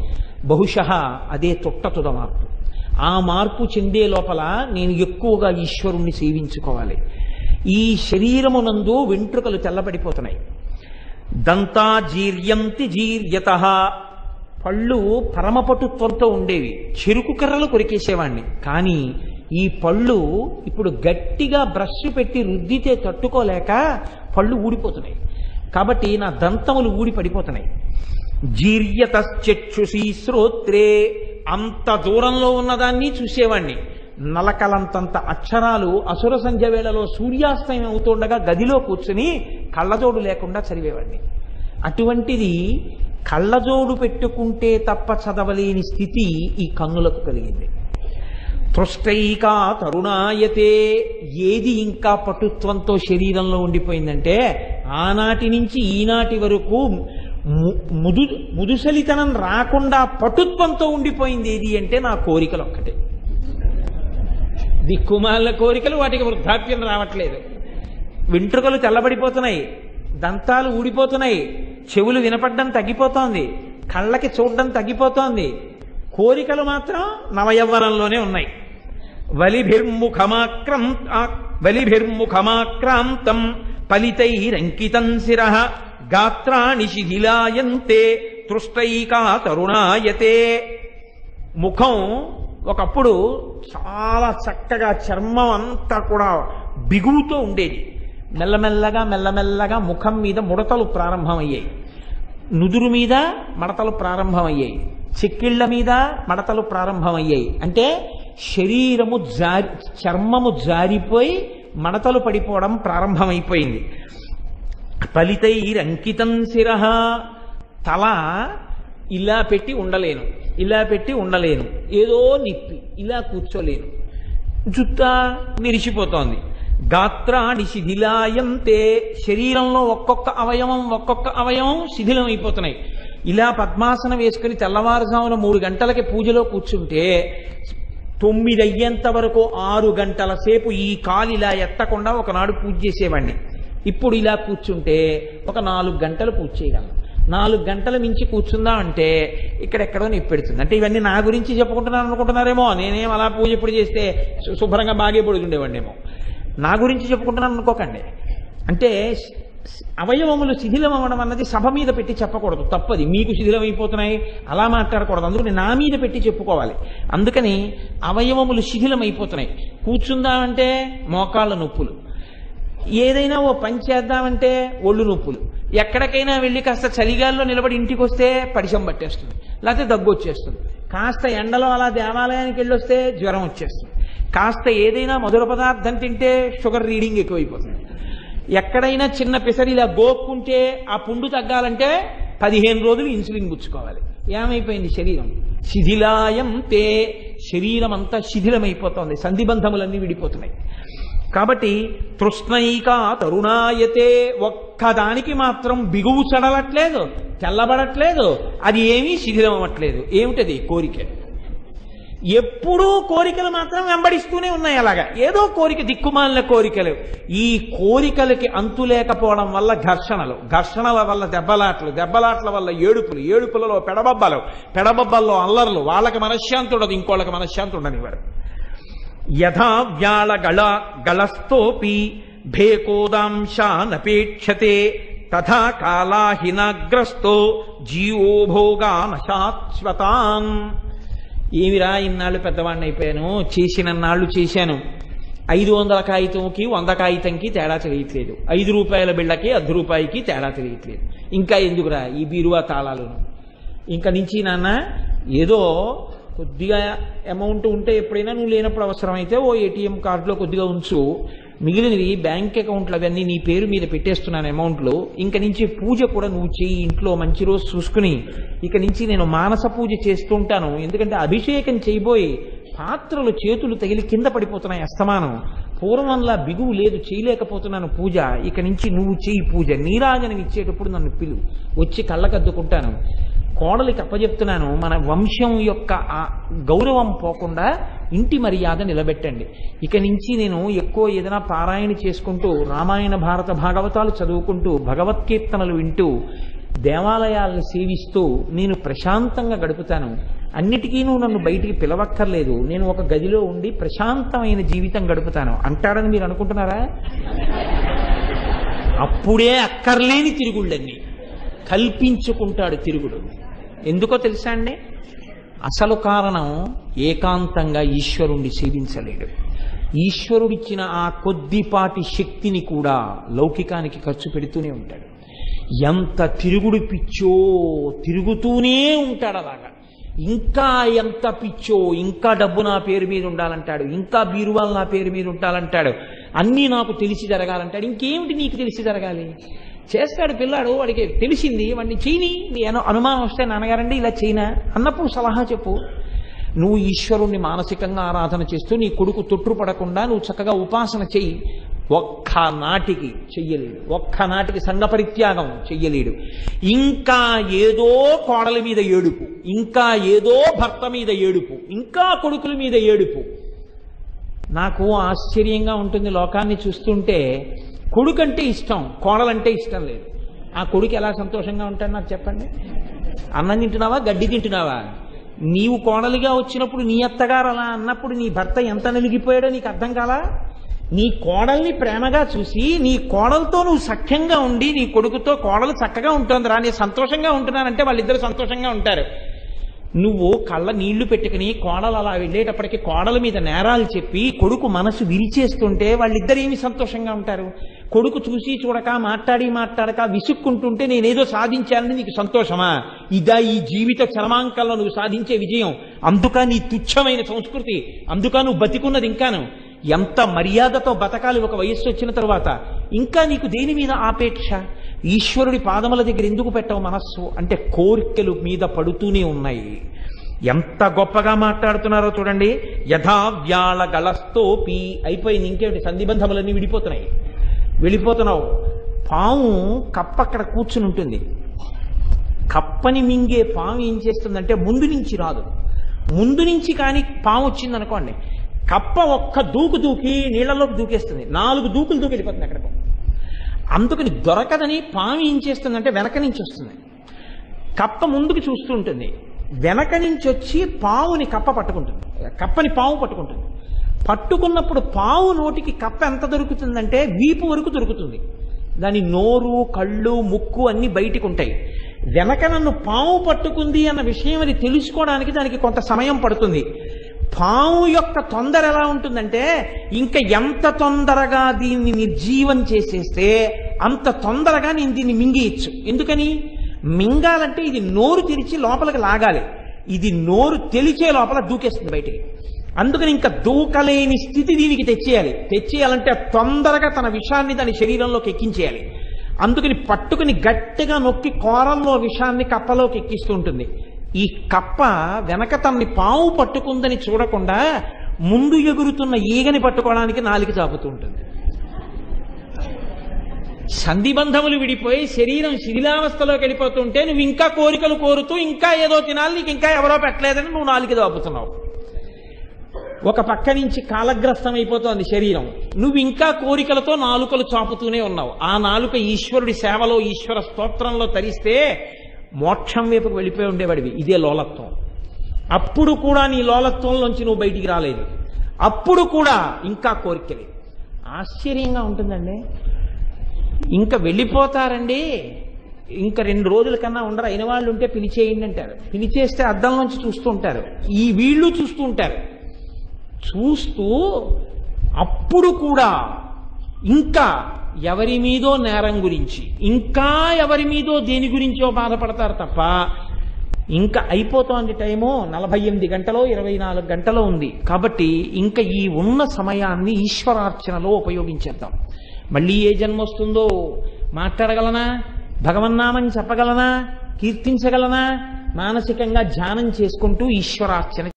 బహుశः అదే తొట్టతుద మార్పు. ఆ మార్పు చెందే లోపల నేను ఎక్కువగా ఈశ్వరుణ్ణి సేవించుకోవాలి. ఈ శరీరమునందు వెంట్రుకలు తెల్లబడిపోతున్నాయి. దంతా జీర్యంతి జీర్యతః, పళ్ళు పరమపటుత్వంతో ఉండేవి. చెరుకు కర్రలు కొరికేసేవాణ్ణి. కానీ ఈ పళ్ళు ఇప్పుడు గట్టిగా బ్రష్ పెట్టి రుద్దితే తట్టుకోలేక పళ్ళు ఊడిపోతున్నాయి. కాబట్టి నా దంతములు ఊడి పడిపోతున్నాయి. జీర్యతశ్చక్షుషీ శ్రోత్రే, అంత దూరంలో ఉన్నదాన్ని చూసేవాణ్ణి. నలకలంతంత అక్షరాలు అసుర సంధ్య వేళలో సూర్యాస్తమయం అవుతుండగా గదిలో కూర్చుని కళ్ళజోడు లేకుండా చదివేవాడిని. అటువంటిది కళ్ళజోడు పెట్టుకుంటే తప్ప చదవలేని స్థితి ఈ కన్నులకు కలిగింది. తృష్టైకా తరుణాయతే, ఏది ఇంకా పటుత్వంతో శరీరంలో ఉండిపోయిందంటే ఆనాటి నుంచి ఈనాటి వరకు ముదుసలితనం రాకుండా పటుత్వంతో ఉండిపోయింది ఏది అంటే నా కోరికలు ఒక్కటే. దిక్కుమాల కోరికలు, వాటికి వృద్ధాప్యం రావట్లేదు. వెంట్రుకలు తెల్లబడిపోతున్నాయి, దంతాలు ఊడిపోతున్నాయి, చెవులు వినపడ్డం తగ్గిపోతోంది, కళ్ళకి చూడడం తగ్గిపోతోంది. కోరికలు మాత్రం నవయవ్వనంలోనే ఉన్నాయి. వలిభిర్ముఖమాక్రాంతం ఫలితైరంకితం శిరః గాత్రాణి శిథిలాయంతే తృష్టైకా తరుణాయతే. ముఖం ఒకప్పుడు చాలా చక్కగా చర్మం అంతా కూడా బిగువుతో ఉండేది. మెల్లమెల్లగా ముఖం మీద ముడతలు ప్రారంభమయ్యాయి, నుదురు మీద మడతలు ప్రారంభమయ్యాయి, చెక్కిళ్ల మీద మడతలు ప్రారంభమయ్యాయి. అంటే శరీరము చర్మము జారిపోయి మడతలు పడిపోవడం ప్రారంభమైపోయింది. ఫలితైరంకితం శిరః, తల ఇలా పెట్టి ఉండలేను, ఇలా పెట్టి ఉండలేను, ఏదో నిప్పి ఇలా కూర్చోలేను, జుత్తా నిరిచిపోతోంది. గాత్రాణి శిథిలాయంతే, శరీరంలో ఒక్కొక్క అవయవం శిథిలం అయిపోతున్నాయి. ఇలా పద్మాసనం వేసుకుని తెల్లవారుజామున 3 గంటలకి పూజలో కూర్చుంటే 9 అయ్యేంత వరకు 6 గంటల సేపు ఈ కాలు ఇలా ఎత్తకుండా ఒకనాడు పూజ చేసేవాడిని. ఇప్పుడు ఇలా కూర్చుంటే ఒక 4 గంటలు పూజ చేయగలను. 4 గంటల మించి కూర్చుందా అంటే ఇక్కడెక్కడో నొప్పి పెడుతుంది. అంటే ఇవన్నీ నా గురించి చెప్పుకుంటున్నాను అనుకుంటున్నారేమో. నేనేం అలా పూజ ఎప్పుడు చేస్తే శుభ్రంగా బాగే పొడుగుండేవాడినేమో. నా గురించి చెప్పుకుంటున్నాను అనుకోకండి. అంటే అవయవములు శిథిలం అవ్వడం అన్నది సభ మీద పెట్టి చెప్పకూడదు, తప్పది. మీకు శిథిలం అయిపోతున్నాయి అలా మాట్లాడకూడదు. అందుకని నా మీద పెట్టి చెప్పుకోవాలి. అందుకని అవయవములు శిథిలం అయిపోతున్నాయి. కూర్చుందామంటే మోకాళ్ళ నొప్పులు, ఏదైనా ఓ పని చేద్దామంటే ఒళ్ళు నొప్పులు, ఎక్కడికైనా వెళ్ళి కాస్త చలిగాల్లో నిలబడి ఇంటికి వస్తే పరిశం పట్టేస్తుంది, లేకపోతే దగ్గు వచ్చేస్తుంది, కాస్త ఎండలో అలా దేవాలయానికి వెళ్ళొస్తే జ్వరం వచ్చేస్తుంది, కాస్త ఏదైనా మధుర పదార్థం తింటే షుగర్ రీడింగ్ ఎక్కువైపోతుంది, ఎక్కడైనా చిన్న పిసరి ఇలా గోక్కుంటే ఆ పుండు తగ్గాలంటే 15 రోజులు ఇన్సులిన్ పుచ్చుకోవాలి. ఏమైపోయింది శరీరం? శిథిలాయంతే, శరీరం అంతా శిథిలమైపోతుంది, సంధిబంధములన్నీ విడిపోతున్నాయి. కాబట్టి తృష్ణైకా తరుణాయతే, ఒక్కదానికి మాత్రం బిగువు చడలట్లేదు, తెల్లబడట్లేదు, అది ఏమీ శిథిలం అవ్వట్లేదు. ఏమిటది? కోరిక. ఎప్పుడూ కోరికలు మాత్రం వెంబడిస్తూనే ఉన్నాయి. అలాగా ఏదో కోరిక, దిక్కుమాలిన కోరికలు. ఈ కోరికలకి అంతు లేకపోవడం వల్ల ఘర్షణల వల్ల దెబ్బలాట్ల వల్ల ఏడుపులలో పెడబబ్బల్లో అల్లర్లు. వాళ్ళకి మనశ్శాంతి ఉండదు, ఇంకోళ్ళకి మనశ్శాంతి ఉండనివారు. యథా వ్యాళ గళస్థోపి భేకోదాంశానపేక్షతే తథా కాలాహినగ్రస్తో జీవో భోగాన శాశ్వతాన్. ఏమిరా ఇన్నాళ్ళు పెద్దవాడిని అయిపోయాను, చేసిన నాళ్ళు చేశాను, 500 కాగితంకి 100 కాగితంకి తేడా తెలియట్లేదు, 5 రూపాయల బిళ్ళకి 10 రూపాయికి తేడా తెలియట్లేదు, ఇంకా ఎందుకురా ఈ బీరువా తాళాలను? ఇంక నుంచి నాన్న ఏదో కొద్దిగా అమౌంట్ ఉంటే ఎప్పుడైనా నువ్వు లేనప్పుడు అవసరమైతే ఓ ఏటీఎం కార్డులో కొద్దిగా ఉంచు, మిగిలినవి బ్యాంక్ అకౌంట్లు అవన్నీ నీ పేరు మీద పెట్టేస్తున్నాను అమౌంట్లు. ఇంక నుంచి పూజ కూడా నువ్వు చెయ్యి, ఇంట్లో మంచి రోజు చూసుకుని. ఇక నుంచి నేను మానస పూజ చేస్తూ ఉంటాను, ఎందుకంటే అభిషేకం చేయబోయి పాత్రలు చేతులు తగిలి కింద పడిపోతున్నాయి అస్తమానం. పూర్వంలా బిగువు లేదు, చేయలేకపోతున్నాను పూజ. ఇక నుంచి నువ్వు చెయ్యి పూజ. నీరాజనం ఇచ్చేటప్పుడు నన్ను పిలు, వచ్చి కళ్ళకద్దుకుంటాను. కోడలికి అప్పచెప్తున్నాను, మన వంశం యొక్క ఆ గౌరవం పోకుండా ఇంటి మర్యాద నిలబెట్టండి. ఇక నుంచి నేను ఎక్కువ ఏదైనా పారాయణ చేసుకుంటూ రామాయణ భారత భాగవతాలు చదువుకుంటూ భగవత్కీర్తనలు వింటూ దేవాలయాలను సేవిస్తూ నేను ప్రశాంతంగా గడుపుతాను. అన్నిటికీ నువ్వు నన్ను బయటికి పిలవక్కర్లేదు, నేను ఒక గదిలో ఉండి ప్రశాంతమైన జీవితం గడుపుతాను అంటాడని మీరు అనుకుంటున్నారా? అప్పుడే అక్కర్లేని తిరుగుళ్ళన్నీ కల్పించుకుంటాడు తిరుగుడు. ఎందుకో తెలుసా అండి? అసలు కారణం ఏకాంతంగా ఈశ్వరుణ్ణి సేవించలేడు. ఈశ్వరుడిచ్చిన ఆ కొద్దిపాటి శక్తిని కూడా లౌకికానికి ఖర్చు పెడుతూనే ఉంటాడు. ఎంత తిరుగుడు పిచ్చో, తిరుగుతూనే ఉంటాడు అలాగా. ఇంకా ఎంత పిచ్చో, ఇంకా డబ్బు నా పేరు మీద ఉండాలంటాడు, ఇంకా బీరువాలు నా పేరు మీద ఉండాలంటాడు, అన్నీ నాకు తెలిసి జరగాలంటాడు. ఇంకేమిటి నీకు తెలిసి జరగాలి? చేస్తాడు పిల్లాడు, వాడికి తెలిసింది, వాడిని చేయని. నీ అనుమానం వస్తే నాన్నగారండి ఇలా చేయనా అన్నప్పుడు సలహా చెప్పు. నువ్వు ఈశ్వరుణ్ణి మానసికంగా ఆరాధన చేస్తూ నీ కొడుకు తొట్టుపడకుండా నువ్వు చక్కగా ఉపాసన చెయ్యి. ఒక్కనాటికి చెయ్యలేడు, ఒక్కనాటికి సంఘ పరిత్యాగం చెయ్యలేడు. ఇంకా ఏదో కోడల మీద ఏడుపు, ఇంకా ఏదో భర్త మీద ఏడుపు, ఇంకా కొడుకుల మీద ఏడుపు. నాకు ఆశ్చర్యంగా ఉంటుంది లోకాన్ని చూస్తుంటే. కొడుకంటే ఇష్టం, కోడలంటే ఇష్టం లేదు. ఆ కొడుకు ఎలా సంతోషంగా ఉంటాడు నాకు చెప్పండి? అన్నం తింటున్నావా, గడ్డి తింటున్నావా? నీవు కోడలిగా వచ్చినప్పుడు నీ అత్తగారు అలా అన్నప్పుడు నీ భర్త ఎంత నలిగిపోయాడో నీకు అర్థం కాలా? నీ కోడల్ని ప్రేమగా చూసి నీ కోడలతో నువ్వు సఖ్యంగా ఉండి నీ కొడుకుతో కోడలు చక్కగా ఉంటుందిరా, నేను సంతోషంగా ఉంటున్నానంటే వాళ్ళిద్దరు సంతోషంగా ఉంటారు. నువ్వు కళ్ళ నీళ్లు పెట్టుకుని కోడలు అలా వెళ్ళేటప్పటికీ కోడల మీద నేరాలు చెప్పి కొడుకు మనసు విరిచేస్తుంటే వాళ్ళిద్దరు ఏమి సంతోషంగా ఉంటారు? కొడుకు చూసి చూడక మాట్లాడక విసుక్కుంటుంటే నేనేదో సాధించాలని నీకు సంతోషమా? ఇదా ఈ జీవిత చరమాంకంలో నువ్వు సాధించే విజయం? అందుక నీ తుచ్చమైన సంస్కృతి, అందుక నువ్వు బతికున్నది ఇంకాను. ఎంత మర్యాదతో బతకాలి ఒక వయస్సు వచ్చిన తర్వాత. ఇంకా నీకు దేని మీద ఆపేక్ష? ఈశ్వరుడి పాదముల దగ్గర ఎందుకు పెట్టవు మనస్సు అంటే కోరికలు మీద పడుతూనే ఉన్నాయి. ఎంత గొప్పగా మాట్లాడుతున్నారో చూడండి. యథావ్యాళ గళస్తోపి అయిపోయింది, ఇంకేమిటి? సంధిబంధములన్నీ విడిపోతున్నాయి, వెళ్ళిపోతున్నావు. పాము కప్ప అక్కడ కూర్చుని ఉంటుంది. కప్పని మింగే పాము ఏం చేస్తుందంటే ముందు నుంచి రాదు. ముందు నుంచి కానీ పాము వచ్చిందనుకోండి, కప్ప ఒక్క దూకు దూకి నీళ్లలోకి దూకేస్తుంది, 4 దూకులు దూకి వెళ్ళిపోతుంది అక్కడికి. అందుకని దొరకదని పాము ఏం చేస్తుందంటే వెనక నుంచి వస్తుంది. కప్ప ముందుకు చూస్తూ ఉంటుంది, వెనక నుంచి వచ్చి పావుని కప్ప పట్టుకుంటుంది, కప్పని పాము పట్టుకుంటుంది. పట్టుకున్నప్పుడు పావు నోటికి కప్ప ఎంత దొరుకుతుందంటే వీపు వరకు దొరుకుతుంది. దాని నోరు, కళ్ళు, ముక్కు అన్ని బయటికి ఉంటాయి. వెనక నన్ను పాము పట్టుకుంది అన్న విషయం అది తెలుసుకోవడానికి దానికి కొంత సమయం పడుతుంది. పాము యొక్క తొందర ఎలా ఉంటుందంటే ఇంకా ఎంత తొందరగా దీన్ని నిర్జీవం చేసేస్తే అంత తొందరగా నేను దీన్ని మింగేయచ్చు. ఎందుకని? మింగాలంటే ఇది నోరు తెరిచి లోపలికి లాగాలి, ఇది నోరు తెలిచే లోపల దూకేస్తుంది బయటికి. అందుకని ఇంకా దూకలేని స్థితి దీనికి తెచ్చేయాలంటే తొందరగా తన విషాన్ని దాని శరీరంలోకి ఎక్కించేయాలి. అందుకని పట్టుకుని గట్టిగా నొక్కి కోరల్లో విషాన్ని కప్పలోకి ఎక్కిస్తూ ఉంటుంది. ఈ కప్ప వెనక తనని పాము పట్టుకుందని చూడకుండా ముందు ఎగురుతున్న ఈగని పట్టుకోవడానికి నాలిక చాపుతూ ఉంటుంది. సంధిబంధములు విడిపోయి శరీరం శిథిలావస్థలోకి వెళ్ళిపోతుంటే నువ్వు ఇంకా కోరికలు కోరుతూ ఇంకా ఏదో తినాలి, నీకు ఇంకా ఎవరో పెట్టలేదని నువ్వు నాలిక చాపుతున్నావు. ఒక పక్క నుంచి కాలగ్రస్తం అయిపోతోంది శరీరం, నువ్వు ఇంకా కోరికలతో నాలుకలు చాపుతూనే ఉన్నావు. ఆ నాలుక ఈశ్వరుడి సేవలో, ఈశ్వర స్తోత్రంలో తరిస్తే మోక్షం వైపుకు వెళ్ళిపోయి ఉండేవాడివి. ఇదే లోలత్వం. అప్పుడు కూడా నీ లోలత్వంలోంచి నువ్వు బయటికి రాలేదు, అప్పుడు కూడా ఇంకా కోరికలే. ఆశ్చర్యంగా ఉంటుందండి. ఇంకా వెళ్ళిపోతారండి, ఇంకా 2 రోజుల కన్నా ఉండరు, అయిన వాళ్ళు ఉంటే పిలిచేయండి అంటారు. పిలిచేస్తే అద్దంలోంచి చూస్తూ ఉంటారు, ఈ వీళ్ళు చూస్తూ ఉంటారు. చూస్తూ అప్పుడు కూడా ఇంకా ఎవరి మీదో నేరం గురించి, ఇంకా ఎవరి మీదో దేని గురించో బాధపడతారు తప్ప ఇంకా అయిపోతోంది టైము 48 గంటలో 24 గంటలో ఉంది. కాబట్టి ఇంకా ఈ ఉన్న సమయాన్ని ఈశ్వరార్చనలో ఉపయోగించేద్దాం. మళ్ళీ ఏ జన్మ వస్తుందో మాట్లాడగలనా, భగవన్నామని చెప్పగలనా, కీర్తించగలనా, మానసికంగా ధ్యానం చేసుకుంటూ ఈశ్వరార్చన